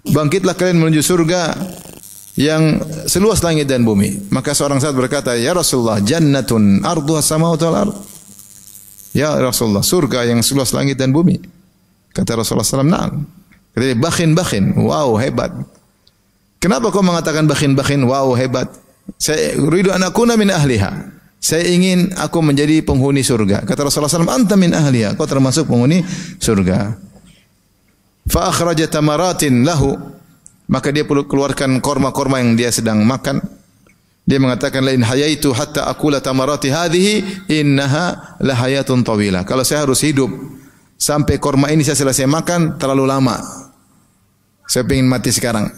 Bangkitlah kalian menuju surga yang seluas langit dan bumi. Maka seorang sahabat berkata, "Ya Rasulullah, jannatun arduha samawati wal ard." Ya Rasulullah, surga yang seluas langit dan bumi. Kata Rasulullah sallallahu alaihi wasallam, "Na'am." Kata bakhin. Wow, hebat. Kenapa kau mengatakan bakhin? Wow, hebat. Saya uridu an akuna min ahliha. saya ingin aku menjadi penghuni surga. Kata Rasulullah SAW, anta min ahliya, kau termasuk penghuni surga. Fa akhraja tamaratin lahu, maka dia perlu keluarkan korma-korma yang dia sedang makan. Dia mengatakan, lain hayaitu hatta akula tamarati hadhihi innaha lahayatun tawila. Kalau saya harus hidup sampai korma ini saya selesai makan, terlalu lama. Saya ingin mati sekarang.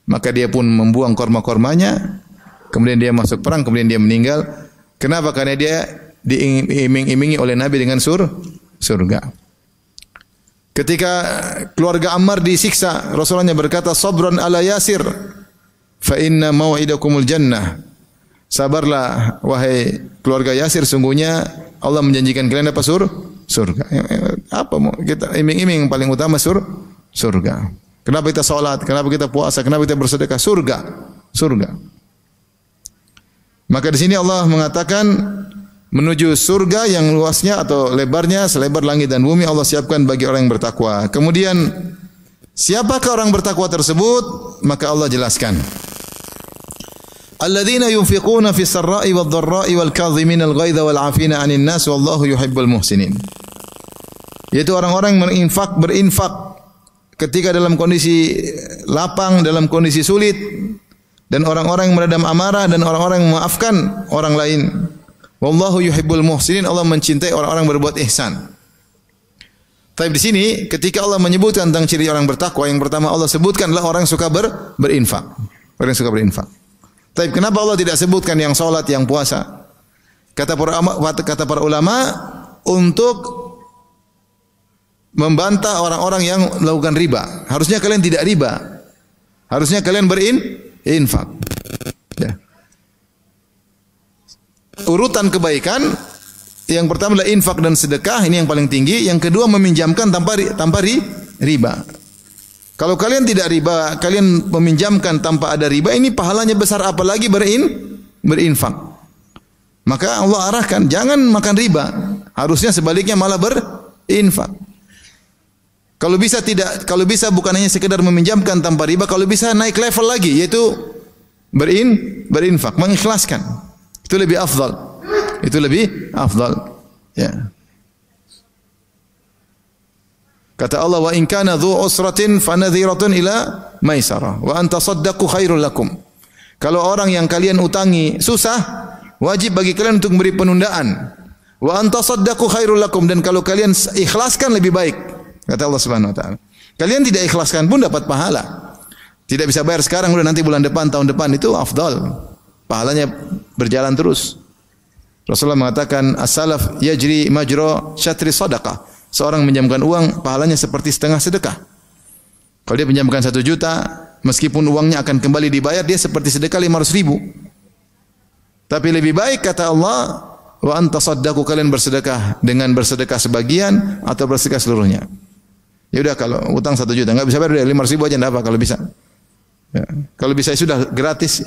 Maka dia pun membuang korma-kormanya. Kemudian dia masuk perang, kemudian dia meninggal. Kenapa? Karena dia diiming-imingi oleh Nabi dengan surga. Ketika keluarga Ammar disiksa, Rasulullah berkata, sabran ala Yasir, fa inna mau'idakumul jannah. Sabarlah wahai keluarga Yasir, sungguhnya Allah menjanjikan kalian apa? Surga. Apa mau kita iming-iming yang paling utama surga. Kenapa kita salat? Kenapa kita puasa? Kenapa kita bersedekah? Surga. Maka di sini Allah mengatakan menuju surga yang luasnya atau lebarnya selebar langit dan bumi Allah siapkan bagi orang yang bertakwa. Kemudian siapakah orang bertakwa tersebut? Maka Allah jelaskan. Alladzina yunfiquna fis sarra'i wad dharra'i wal kadhimina al ghaidha wal 'afina 'anil nas wallahu yuhibbul muhsinin. Yaitu orang-orang yang berinfak ketika dalam kondisi lapang, dalam kondisi sulit, dan orang-orang yang meredam amarah dan orang-orang yang memaafkan orang lain. Wallahu yuhibbul muhsinin, Allah mencintai orang-orang berbuat ihsan. Tapi di sini ketika Allah menyebutkan tentang ciri orang bertakwa, yang pertama Allah sebutkanlah orang yang suka berinfak. Orang yang suka berinfak. Tapi kenapa Allah tidak sebutkan yang salat, yang puasa? Kata para ulama untuk membantah orang-orang yang melakukan riba. Harusnya kalian tidak riba. Harusnya kalian berinfak. Ya. Urutan kebaikan yang pertama adalah infak dan sedekah, ini yang paling tinggi. Yang kedua meminjamkan tanpa riba. Kalau kalian tidak riba, kalian meminjamkan tanpa ada riba, ini pahalanya besar, apalagi berinfak. Maka Allah arahkan jangan makan riba. Harusnya sebaliknya malah berinfak. Kalau bisa bukan hanya sekedar meminjamkan tanpa riba, kalau bisa naik level lagi, yaitu berinfak, mengikhlaskan. Itu lebih afdal. Ya. Kata Allah, wa in kana dhu usratin fanadhiratun ila maisarah wa an tasaddaqu khairul lakum. Kalau orang yang kalian utangi susah, wajib bagi kalian untuk memberi penundaan. Wa an tasaddaqu khairul lakum, dan kalau kalian ikhlaskan lebih baik. Kata Allah Subhanahu wa taala. Kalian tidak ikhlaskan pun dapat pahala. Tidak bisa bayar sekarang, udah nanti bulan depan, tahun depan, itu afdal. Pahalanya berjalan terus. Rasulullah mengatakan as-salaf yajri majra syatri sadaqah. Seorang menjamkan uang, pahalanya seperti setengah sedekah. Kalau dia pinjamkan 1 juta, meskipun uangnya akan kembali dibayar, dia seperti sedekah 500.000. Tapi lebih baik kata Allah, wa anta saddaqu, kalian bersedekah dengan bersedekah sebagian atau bersedekah seluruhnya. Ya udah, kalau utang 1 juta enggak bisa bayar, 500.000 aja enggak apa kalau bisa. Ya. Kalau bisa sudah gratis,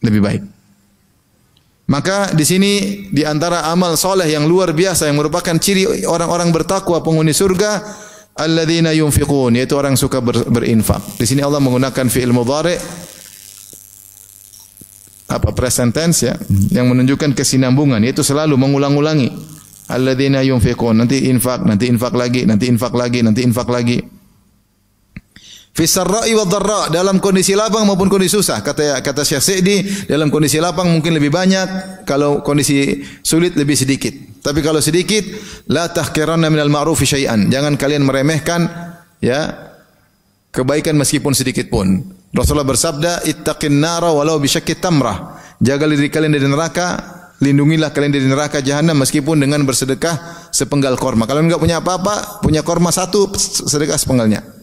lebih baik. Maka di sini di antara amal soleh yang luar biasa yang merupakan ciri orang-orang bertakwa penghuni surga, alladzina yunfiqun, yaitu orang suka berinfak. Di sini Allah menggunakan fi'il mudhari' present tense ya, yang menunjukkan kesinambungan, yaitu selalu mengulang-ulangi. Alladzina yunfiqun, nanti infak lagi, nanti infak lagi. Fi sarra'i wa dharra, dalam kondisi lapang maupun kondisi susah. Kata Syekh Sa'di, dalam kondisi lapang mungkin lebih banyak, kalau kondisi sulit lebih sedikit. Tapi kalau sedikit, la tahqiranna minal ma'rufi syai'an. Jangan kalian meremehkan ya kebaikan meskipun sedikit pun. Rasulullah bersabda, ittaqin nara walau bisyaqqit tamrah. Jaga diri kalian dari neraka, lindungilah kalian dari neraka jahanam meskipun dengan bersedekah sepenggal korma. Kalau enggak punya apa-apa, punya korma 1, sedekah sepenggalnya.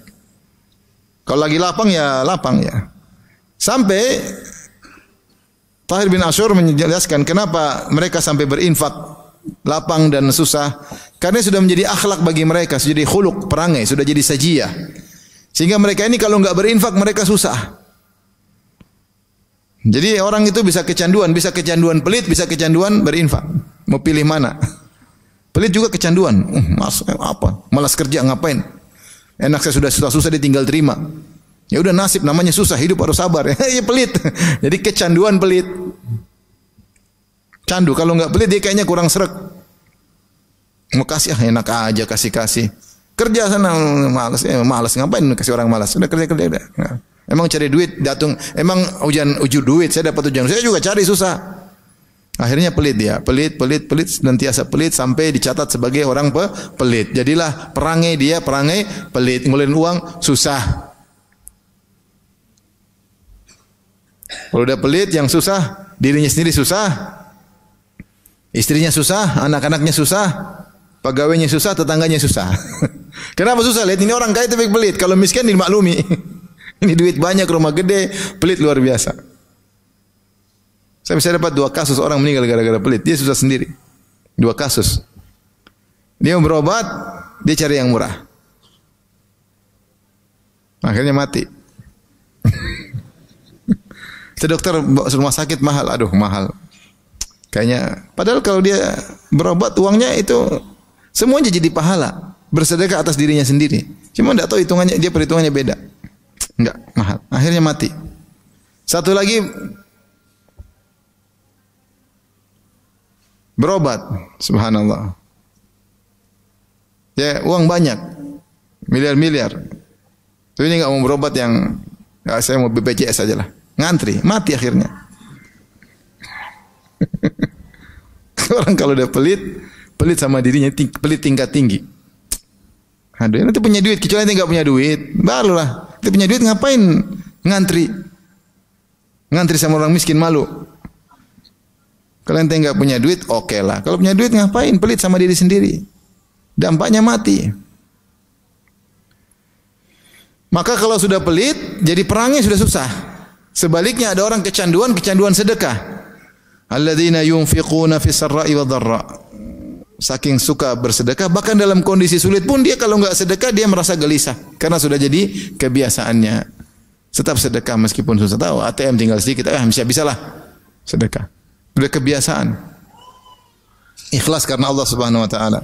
Kalau lagi lapang ya. Sampai Tahir bin Ashur menjelaskan kenapa mereka sampai berinfak lapang dan susah. Karena sudah menjadi akhlak bagi mereka, sudah jadi khuluk, perangai, sudah jadi sajiyah. Sehingga mereka ini kalau enggak berinfak mereka susah. Jadi orang itu bisa kecanduan pelit, bisa kecanduan berinfak. Mau pilih mana? Pelit juga kecanduan. Malas kerja ngapain? Enak saya sudah susah ditinggal terima. Ya udah nasib namanya susah, hidup harus sabar. Ya pelit. Jadi kecanduan pelit. Candu. Kalau enggak pelit dia kayaknya kurang sreg. Mau kasih enak aja kasih. Kerja sana malas, malas ngapain kasih orang malas. Sudah kerja udah. Nah. Emang cari duit datang, emang ujur duit, saya dapat ujian. Saya juga cari susah. Akhirnya pelit dia, pelit senantiasa pelit sampai dicatat sebagai orang pelit. Jadilah perangai pelit, ngulin uang susah. Kalau udah pelit yang susah, dirinya sendiri susah. Istrinya susah, anak-anaknya susah, pegawainya susah, tetangganya susah. Kenapa susah? Lihat ini orang kaya tapi pelit. Kalau miskin dimaklumi. Ini duit banyak, rumah gede, pelit luar biasa. Saya bisa dapat 2 kasus orang meninggal gara-gara pelit. Dia susah sendiri. 2 kasus. Dia mau berobat, dia cari yang murah. Akhirnya mati. Ke dokter rumah sakit mahal, aduh mahal. Kayaknya, padahal kalau dia berobat uangnya itu semuanya jadi pahala. Bersedekah atas dirinya sendiri. Cuma tidak tahu hitungannya, dia perhitungannya beda. Enggak, mahal. Akhirnya mati. Satu lagi berobat, subhanallah. Ya, uang banyak. Miliar-miliar. Tapi ini enggak mau berobat yang saya mau BPJS aja lah. Ngantri, mati akhirnya. Orang kalau udah pelit sama dirinya, pelit tingkat tinggi. Aduh, nanti punya duit, kecuali nanti enggak punya duit, barulah. Nanti punya duit ngapain ngantri? Ngantri sama orang miskin malu. Kalau nanti enggak punya duit, oke lah. Kalau punya duit ngapain pelit sama diri sendiri? Dampaknya mati. Maka kalau sudah pelit, jadi perangnya sudah susah. Sebaliknya ada orang kecanduan sedekah. Alladzina yunfiquna fis sarra'i wad dharra. Saking suka bersedekah, bahkan dalam kondisi sulit pun dia kalau enggak sedekah dia merasa gelisah karena sudah jadi kebiasaannya. Tetap sedekah meskipun susah. Tahu ATM tinggal sedikit, bisa-bisalah sedekah. Sudah kebiasaan. Ikhlas karena Allah Subhanahu wa taala.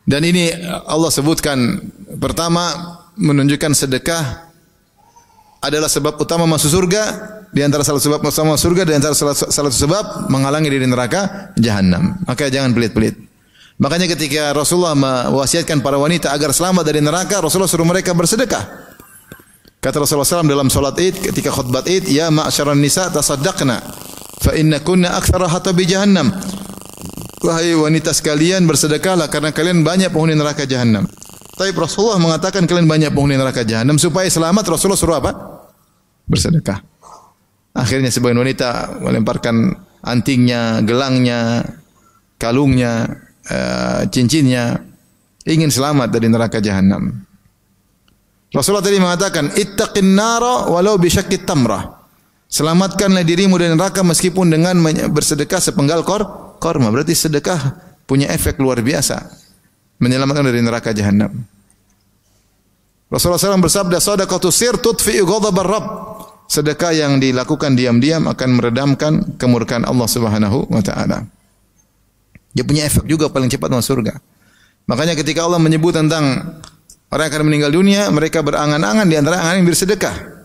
Dan ini Allah sebutkan pertama menunjukkan sedekah adalah sebab utama masuk surga, di antara salah sebab utama masuk surga, di antara salah satu sebab menghalangi diri neraka jahanam. Maka jangan pelit-pelit. Makanya ketika Rasulullah mewasiatkan para wanita agar selamat dari neraka, Rasulullah suruh mereka bersedekah. Kata Rasulullah SAW dalam salat Id ketika khutbah Id, "Ya ma'syaran nisa tasaddaqna fa innakunna aktsara hatabi jahannam." Wahai wanita sekalian bersedekahlah karena kalian banyak penghuni neraka jahanam. Tapi Rasulullah mengatakan kalian banyak penghuni neraka jahanam, supaya selamat Rasulullah suruh apa? Bersedekah. Akhirnya sebagian wanita melemparkan antingnya, gelangnya, kalungnya, cincinnya, ingin selamat dari neraka jahanam. Rasulullah tadi mengatakan, "Ittaqin nara walau bi syaqqit tamrah." Selamatkanlah dirimu dari neraka meskipun dengan bersedekah sepenggal korma. Berarti sedekah punya efek luar biasa. Menyelamatkan dari neraka jahanam. Rasulullah SAW bersabda, "Shadaqatu sir tudfi'u ghadabar Rabb." Sedekah yang dilakukan diam-diam akan meredamkan kemurkaan Allah Subhanahu wa taala. Dia punya efek juga paling cepat masuk surga. Makanya ketika Allah menyebut tentang orang yang akan meninggal dunia, mereka berangan-angan di antara angan yang bersedekah.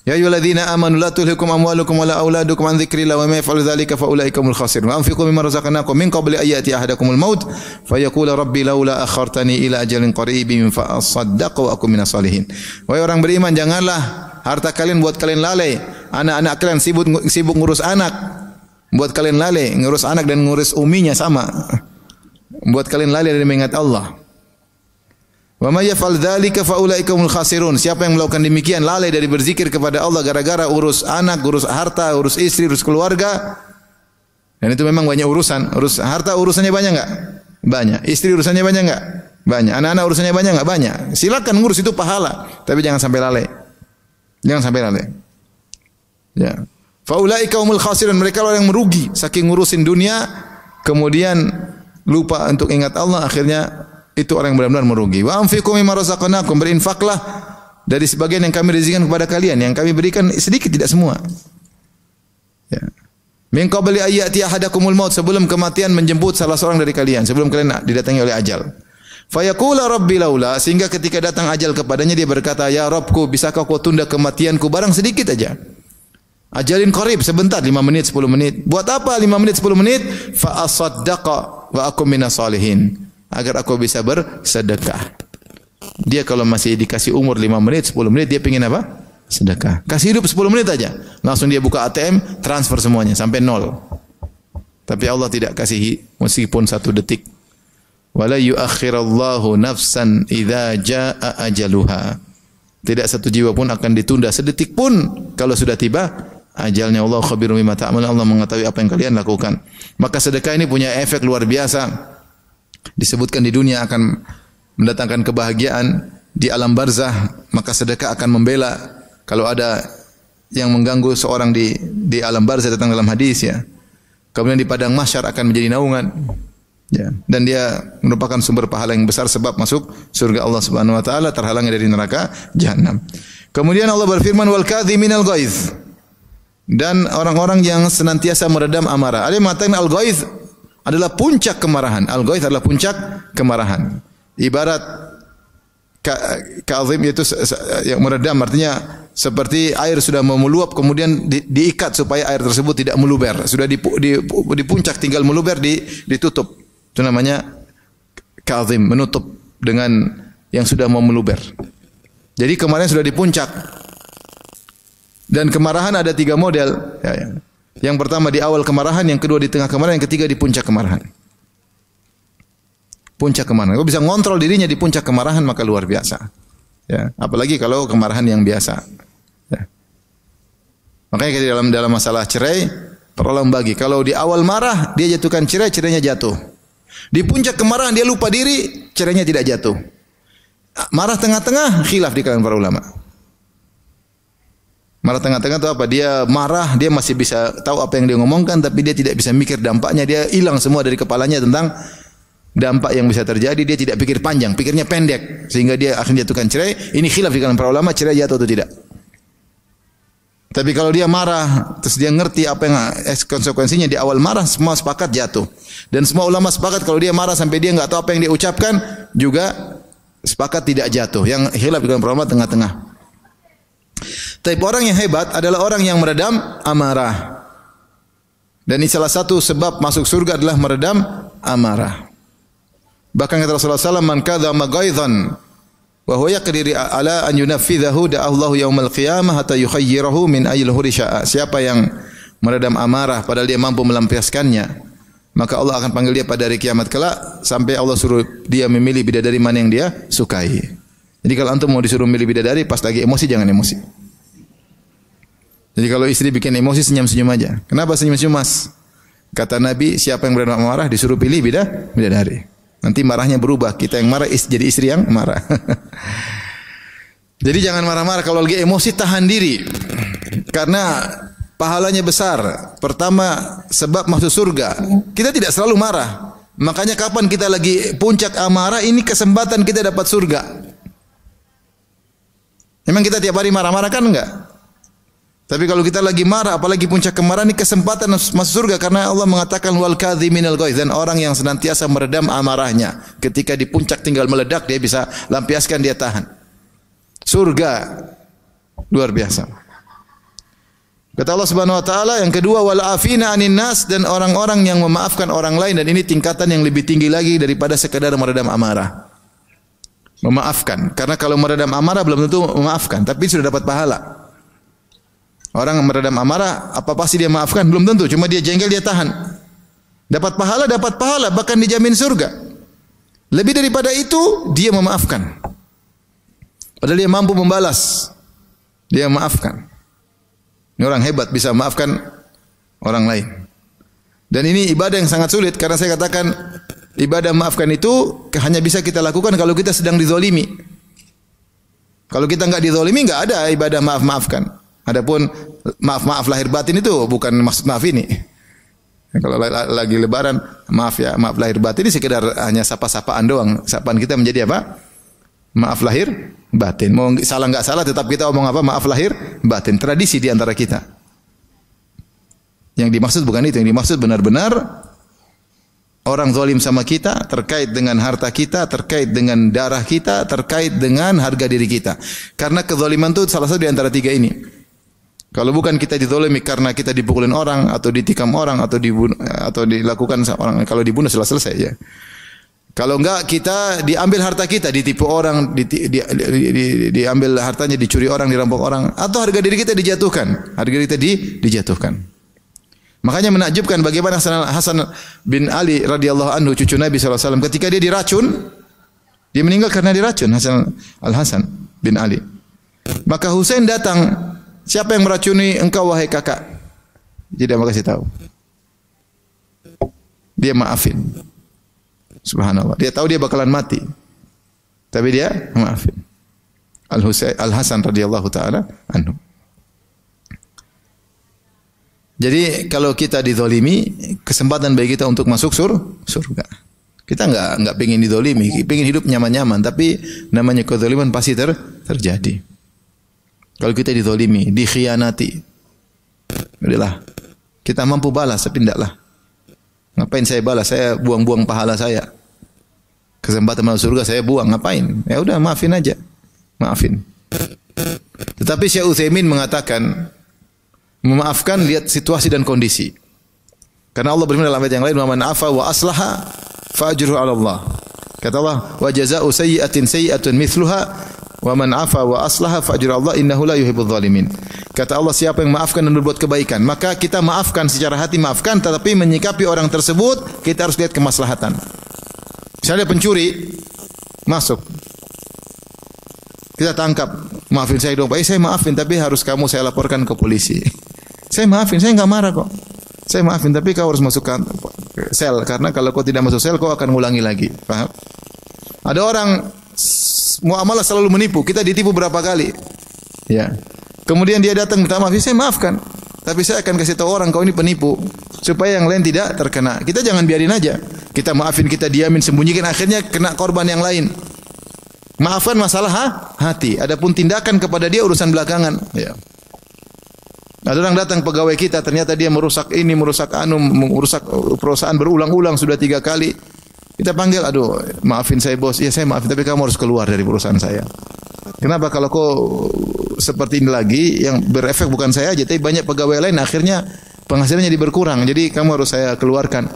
Ya ayyuhalladzina amanu la tulhikum amwalukum wala auladukum an dzikrillah wa may yaf'al dzalika fa ulaikumul khasirun. Wa anfiqu mimma razaqnakum min qabli an ya'tiya ahadakumul maut fa yaqula rabbi laula akhartani ila ajalin qaribin fa asaddaqu wa akum minas salihin. Wahai orang beriman, janganlah harta kalian buat kalian lalai. Anak-anak kalian sibuk ngurus anak. Buat kalian lalai, ngurus anak dan ngurus uminya sama. Buat kalian lalai dari mengingat Allah. Wa may yaf'al dzalika fa ulaikumul khasirun. Siapa yang melakukan demikian, lalai dari berzikir kepada Allah gara-gara urus anak, urus harta, urus istri, urus keluarga. Dan itu memang banyak urusan. Urus harta urusannya banyak enggak? Banyak. Istri urusannya banyak enggak? Banyak. Anak-anak urusannya banyak enggak? Banyak. Silakan ngurus, itu pahala, tapi jangan sampai lalai. Jangan sampai lalai. Ya. Fa ulaikumul khasirun. Mereka orang yang merugi saking ngurusin dunia kemudian lupa untuk ingat Allah, akhirnya itu orang yang benar-benar merugi. Wa anfiqu mimma razaqnakum, berinfaklah dari sebagian yang kami rezekikan kepada kalian, yang kami berikan sedikit tidak semua. Ya. Min qabli ayati ahadakumul maut, sebelum kematian menjemput salah seorang dari kalian, sebelum kalian didatangi oleh ajal. Fa yaqula rabbi laula, sehingga ketika datang ajal kepadanya dia berkata, "Ya Rabbku, bisakah kau tunda kematianku barang sedikit aja?" Ajalin qarib, sebentar, 5 menit, 10 menit. Buat apa 5 menit, 10 menit? Fa asaddaqa wa akum minas salihin. Agar aku bisa bersedekah. Dia kalau masih dikasih umur 5 menit, 10 menit, dia pengen apa? Sedekah. Kasih hidup 10 menit aja. Langsung dia buka ATM, transfer semuanya sampai 0. Tapi Allah tidak kasih meskipun 1 detik. Wala yuakhirallahu nafsan idza jaa ajaluha. Tidak satu jiwa pun akan ditunda sedetik pun kalau sudah tiba ajalnya. Allah khabirum bima ta'malun. Allah mengetahui apa yang kalian lakukan. Maka sedekah ini punya efek luar biasa. Disebutkan di dunia akan mendatangkan kebahagiaan, di alam barzah maka sedekah akan membela. Kalau ada yang mengganggu seorang di alam barzah, datang dalam hadis ya. Kemudian di padang mahsyar akan menjadi naungan. Ya, dan dia merupakan sumber pahala yang besar sebab masuk surga Allah Subhanahu wa taala, terhalangi dari neraka jahanam. Kemudian Allah berfirman wal kadhiminal ghaiz. Dan orang-orang yang senantiasa meredam amarah. Ada yang mengatakan al-ghaiz adalah puncak kemarahan. Al-ghaiz adalah puncak kemarahan. Ibarat kadhim itu yang meredam, artinya seperti air sudah meluap kemudian diikat supaya air tersebut tidak meluber. Sudah di puncak tinggal meluber ditutup. Itu namanya kadhim, menutup dengan yang sudah mau meluber. Jadi kemarin sudah di puncak. Dan kemarahan ada 3 model. Ya. Yang pertama di awal kemarahan, yang kedua di tengah kemarahan, yang ketiga di puncak kemarahan. Puncak kemarahan. Kalau bisa ngontrol dirinya di puncak kemarahan maka luar biasa. Ya. Apalagi kalau kemarahan yang biasa. Ya. Makanya dalam masalah cerai, perlu membagi. Kalau di awal marah dia jatuhkan cerai, cerainya jatuh. Di puncak kemarahan dia lupa diri, cerainya tidak jatuh. Marah tengah-tengah, khilaf di kalangan para ulama. Marah tengah-tengah itu apa? Dia marah, dia masih bisa tahu apa yang dia ngomongkan, tapi dia tidak bisa mikir dampaknya. Dia hilang semua dari kepalanya tentang dampak yang bisa terjadi. Dia tidak pikir panjang, pikirnya pendek, sehingga dia akan jatuhkan cerai. Ini khilaf di kalangan para ulama, cerai jatuh atau tidak. Tapi kalau dia marah, terus dia ngerti apa yang konsekuensinya, di awal marah semua sepakat jatuh. Dan semua ulama sepakat kalau dia marah sampai dia enggak tahu apa yang dia ucapkan juga sepakat tidak jatuh. Yang khilaf dengan ulama tengah-tengah. Tapi orang yang hebat adalah orang yang meredam amarah. Dan ini salah satu sebab masuk surga adalah meredam amarah. Bahkan kata Rasulullah SAW, man kadzama ghaidhan wa huwa yaqdiru ala an yunaffidhahu da'allahu yaumal qiyamah hatta yukhayyirahu min ayyil huri syaa. Siapa yang meredam amarah padahal dia mampu melampiaskannya, maka Allah akan panggil dia pada hari kiamat kelak sampai Allah suruh dia memilih bidadari mana yang dia sukai. Jadi kalau antum mau disuruh memilih bidadari pas lagi emosi jangan emosi. Jadi kalau istri bikin emosi senyum-senyum aja. Kenapa senyum-senyum mas? Kata Nabi, siapa yang meredam amarah disuruh pilih bidadari. Nanti marahnya berubah. Kita yang marah jadi istri yang marah. Jadi jangan marah-marah. Kalau lagi emosi tahan diri. Karena pahalanya besar. Pertama, sebab masuk surga. Kita tidak selalu marah. Makanya kapan kita lagi puncak amarah, ini kesempatan kita dapat surga. Memang kita tiap hari marah-marah kan enggak? Tapi kalau kita lagi marah, apalagi puncak kemarahan, ini kesempatan masuk surga karena Allah mengatakan wal kadhiminal ghaiz, dan orang yang senantiasa meredam amarahnya. Ketika di puncak tinggal meledak dia bisa lampiaskan, dia tahan. Surga luar biasa. Kata Allah Subhanahu wa taala yang kedua wal afina anin nas, dan orang-orang yang memaafkan orang lain, dan ini tingkatan yang lebih tinggi lagi daripada sekadar meredam amarah. Memaafkan, karena kalau meredam amarah belum tentu memaafkan, tapi sudah dapat pahala. Orang meredam amarah, apa pasti dia maafkan? Belum tentu, cuma dia jengkel, dia tahan. Dapat pahala, bahkan dijamin surga. Lebih daripada itu, dia memaafkan. Padahal dia mampu membalas. Dia memaafkan. Ini orang hebat, bisa memaafkan orang lain. Dan ini ibadah yang sangat sulit, karena saya katakan, ibadah memaafkan itu hanya bisa kita lakukan kalau kita sedang dizolimi. Kalau kita enggak dizolimi, enggak ada ibadah maaf-maafkan. Adapun maaf lahir batin itu bukan maksud maaf ini. Kalau lagi lebaran, maaf lahir batin ini sekedar hanya sapa-sapaan doang. Sapaan kita menjadi apa? Maaf lahir batin. Mau salah enggak salah tetap kita omong apa? Maaf lahir batin. Tradisi di antara kita. Yang dimaksud bukan itu, yang dimaksud benar-benar orang zalim sama kita terkait dengan harta kita, terkait dengan darah kita, terkait dengan harga diri kita. Karena kezaliman itu salah satu di antara tiga ini. Kalau bukan kita dizalimi karena kita dipukulin orang atau ditikam orang atau dibunuh atau dilakukan sama orang, kalau dibunuh selesai ya. Kalau enggak kita diambil harta kita, ditipu orang, diambil hartanya, dicuri orang, dirampok orang, atau harga diri kita dijatuhkan. Harga diri kita dijatuhkan. Makanya menakjubkan bagaimana Hasan bin Ali radhiyallahu anhu, cucu Nabi SAW, ketika dia diracun, dia meninggal karena diracun, Al-Hasan bin Ali. Maka Husain datang, siapa yang meracuni engkau wahai kakak? Dia mau kasih tahu. Dia maafin. Subhanallah. Dia tahu dia bakalan mati. Tapi dia maafin. Al-Hasan radhiyallahu taala anhu. Jadi kalau kita dizalimi, kesempatan bagi kita untuk masuk surga. Kita enggak pengin dizalimi, pengin hidup nyaman-nyaman, tapi namanya kezaliman pasti terjadi. Kalau kita dizalimi, dikhianati, udahlah. Kita mampu balas, tapi tidaklah. Ngapain saya balas? Saya buang-buang pahala saya. Kesempatan masuk surga saya buang, ngapain? Ya udah, maafin aja. Maafin. Tetapi Syekh Utsaimin mengatakan, memaafkan lihat situasi dan kondisi. Karena Allah berfirman dalam ayat yang lain, "Wa man afa wa aslaha fa ajruhu 'ala Allah." Kata Allah, "Wa jazaa'u sayyi'atin sayyi'atun mithluha wa man afa wa aslaha fa ajruhu 'ala Allah innahu la yuhibbudz zalimin." Kata Allah, siapa yang maafkan dan berbuat kebaikan, maka kita maafkan secara hati, maafkan, tetapi menyikapi orang tersebut kita harus lihat kemaslahatan. Misalnya pencuri masuk, kita tangkap, maafin saya dong Pak, saya maafin, tapi harus kamu saya laporkan ke polisi. Saya maafin, saya enggak marah kok. Saya maafin, tapi kau harus masuk ke sel, karena kalau kau tidak masuk sel, kau akan ngulangi lagi. Paham? Ada orang muamalah selalu menipu, kita ditipu berapa kali. Ya. Kemudian dia datang minta maaf, saya maafkan, tapi saya akan kasih tahu orang kau ini penipu, supaya yang lain tidak terkena. Kita jangan biarin aja. Kita maafin, kita diamin, sembunyikan, akhirnya kena korban yang lain. Maafkan masalah hati. Adapun tindakan kepada dia urusan belakangan. Ya. Ada orang datang pegawai kita, ternyata dia merusak ini, merusak perusahaan berulang-ulang sudah 3 kali. Kita panggil, aduh, maafin saya bos. Ya saya maafin, tapi kamu harus keluar dari perusahaan saya. Kenapa? Kalau kau seperti ini lagi, yang berefek bukan saya aja, tapi banyak pegawai lain, akhirnya penghasilannya jadi berkurang. Jadi kamu harus saya keluarkan.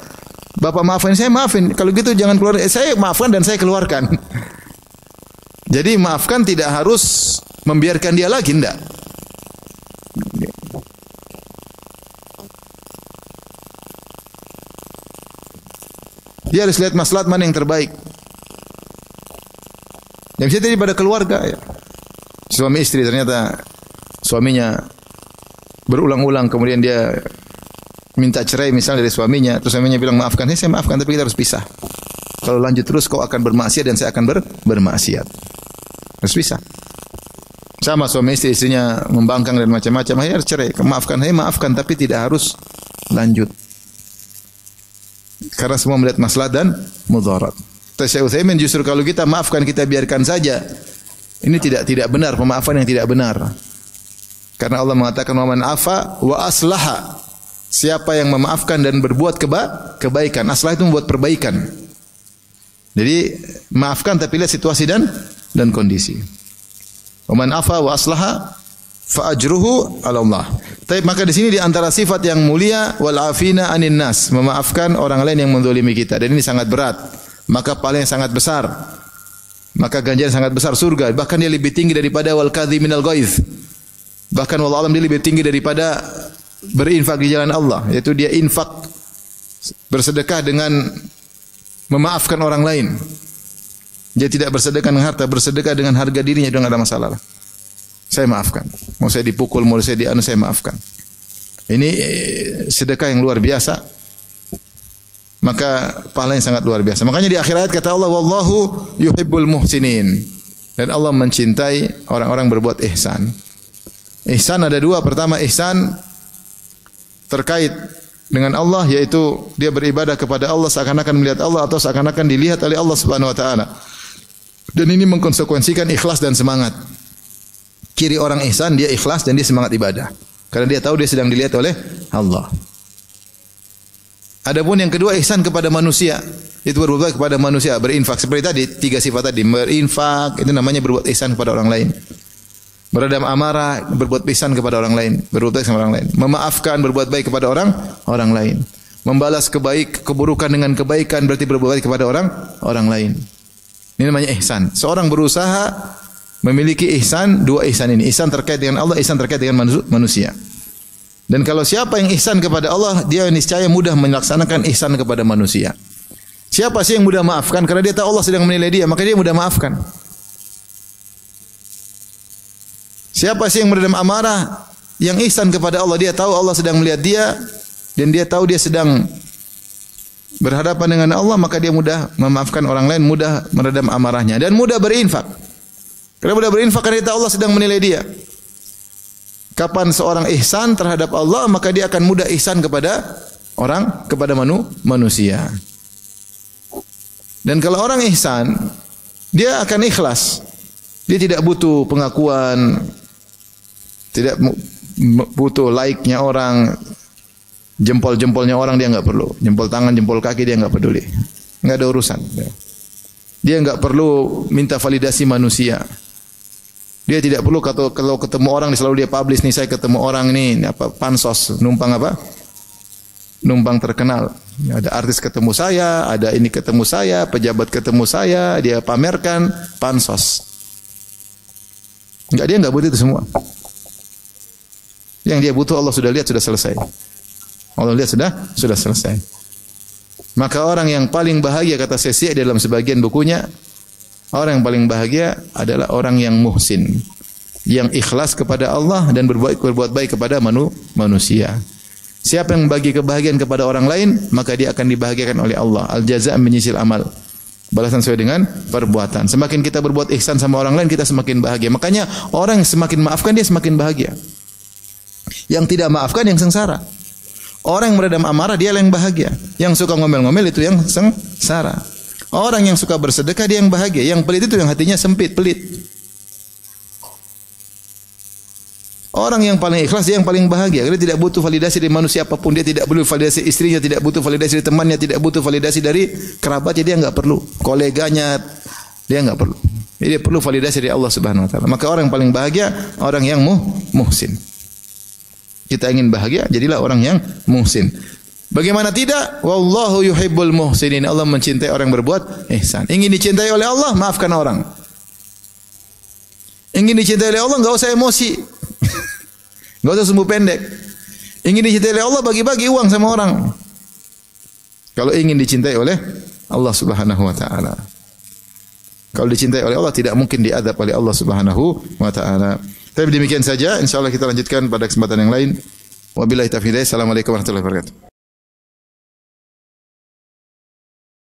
Bapak maafin, saya maafin. Kalau gitu jangan keluar. Saya maafkan dan saya keluarkan. Jadi maafkan tidak harus membiarkan dia lagi, enggak. Dia harus lihat maslahat mana yang terbaik. Yang bisa terjadi pada keluarga ya. Suami istri ternyata suaminya berulang-ulang kemudian dia minta cerai misalnya dari suaminya, terus suaminya bilang maafkan, saya maafkan tapi kita harus pisah. Kalau lanjut terus kau akan bermaksiat dan saya akan bermaksiat. Harus pisah. Sama suami istri, istrinya membangkang dan macam-macam, akhirnya harus cerai. Maafkan, saya maafkan tapi tidak harus lanjut. Karena semua melihat maslahat dan mudarat. Syekh Utsaimin justru kalau kita maafkan, kita biarkan saja. Ini tidak benar, pemaafan yang tidak benar. Karena Allah mengatakan wa man afa wa aslaha. Siapa yang memaafkan dan berbuat kebaikan, aslah itu membuat perbaikan. Jadi maafkan tapi lihat situasi dan kondisi. Wa man afa wa aslaha fa ajruhu 'ala Allah. Tapi maka di sini di antara sifat yang mulia wal afina 'anin nas, memaafkan orang lain yang menzalimi kita, dan ini sangat berat. Maka pahalanya sangat besar. Maka ganjaran sangat besar surga, bahkan dia lebih tinggi daripada wal kadhiminal ghaiz. Bahkan wallahu alam dia lebih tinggi daripada berinfak di jalan Allah, yaitu dia infak bersedekah dengan memaafkan orang lain. Dia tidak bersedekah dengan harta, bersedekah dengan harga dirinya, sudah enggak ada masalah. Saya maafkan. Mau saya dipukul, mau saya saya maafkan. Ini sedekah yang luar biasa. Maka pahalanya sangat luar biasa. Makanya di akhir ayat kata Allah, wallahu yuhibbul muhsinin. Dan Allah mencintai orang-orang berbuat ihsan. Ihsan ada 2. Pertama, ihsan terkait dengan Allah, yaitu dia beribadah kepada Allah seakan-akan melihat Allah atau seakan-akan dilihat oleh Allah Subhanahu wa taala. Dan ini mengkonsekuensikan ikhlas dan semangat. Ciri orang ihsan, dia ikhlas dan dia semangat ibadah. Karena dia tahu dia sedang dilihat oleh Allah. Adapun yang kedua, ihsan kepada manusia. Itu berbuat kepada manusia, berinfak. Seperti tadi, 3 sifat tadi. Berinfak, itu namanya berbuat ihsan kepada orang lain. Meredam amarah, berbuat ihsan kepada orang lain, berbuat baik sama orang lain. Memaafkan, berbuat baik kepada orang lain. Membalas keburukan dengan kebaikan berarti berbuat baik kepada orang lain. Ini namanya ihsan. Seorang berusaha memiliki ihsan, dua ihsan ini. Ihsan terkait dengan Allah, ihsan terkait dengan manusia. Dan kalau siapa yang ihsan kepada Allah, dia niscaya mudah melaksanakan ihsan kepada manusia. Siapa sih yang mudah maafkan? Karena dia tahu Allah sedang menilai dia, maka dia mudah maafkan. Siapa sih yang meredam amarah? Yang ihsan kepada Allah, dia tahu Allah sedang melihat dia dan dia tahu dia sedang berhadapan dengan Allah, maka dia mudah memaafkan orang lain, mudah meredam amarahnya dan mudah berinfak. Karena mudah berinfak karena dia tahu Allah sedang menilai dia. Kapan seorang ihsan terhadap Allah, maka dia akan mudah ihsan kepada manusia. Dan kalau orang ihsan, dia akan ikhlas. Dia tidak butuh pengakuan, tidak butuh like-nya orang, jempol-jempolnya orang dia enggak perlu. Jempol tangan, jempol kaki dia enggak peduli. Enggak ada urusan. Dia enggak perlu minta validasi manusia. Dia tidak perlu kalau ketemu orang selalu dia publish nih, saya ketemu orang nih pansos, numpang numpang terkenal. Ada artis ketemu saya, ada ini ketemu saya, pejabat ketemu saya, dia pamerkan pansos. Dia enggak butuh itu semua. Yang dia butuh Allah sudah lihat, sudah selesai. Allah lihat sudah selesai. Maka orang yang paling bahagia, kata Syekh dalam sebagian bukunya, orang yang paling bahagia adalah orang yang muhsin, yang ikhlas kepada Allah dan berbuat baik kepada manusia. Siapa yang bagi kebahagiaan kepada orang lain, maka dia akan dibahagiakan oleh Allah. Al-jazaa' menyisil amal. Balasan sesuai dengan perbuatan. Semakin kita berbuat ihsan sama orang lain, kita semakin bahagia. Makanya orang yang semakin maafkan, dia semakin bahagia. Yang tidak maafkan yang sengsara. Orang yang meredam amarah dia yang bahagia. Yang suka ngomel-ngomel itu yang sengsara. Orang yang suka bersedekah dia yang bahagia. Yang pelit itu yang hatinya sempit, pelit. Orang yang paling ikhlas dia yang paling bahagia. Dia tidak butuh validasi dari manusia apapun. Dia tidak butuh validasi istrinya, tidak butuh validasi dari temannya, tidak butuh validasi dari kerabatnya, dia enggak perlu. Koleganya dia enggak perlu. Dia perlu validasi dari Allah Subhanahu wa taala. Maka orang yang paling bahagia orang yang muhsin. Kita ingin bahagia, jadilah orang yang muhsin. Bagaimana tidak? Wallahu yuhibbul muhsinin. Allah mencintai orang yang berbuat ihsan. Ingin dicintai oleh Allah, maafkan orang. Ingin dicintai oleh Allah, enggak usah emosi. Enggak usah sumbu pendek. Ingin dicintai oleh Allah, bagi-bagi uang sama orang. Kalau ingin dicintai oleh Allah Subhanahu wa taala. Kalau dicintai oleh Allah tidak mungkin diadab oleh Allah Subhanahu wa taala. Tapi demikian saja, insyaallah kita lanjutkan pada kesempatan yang lain. Wabillahi taufiq. Assalamualaikum warahmatullahi wabarakatuh.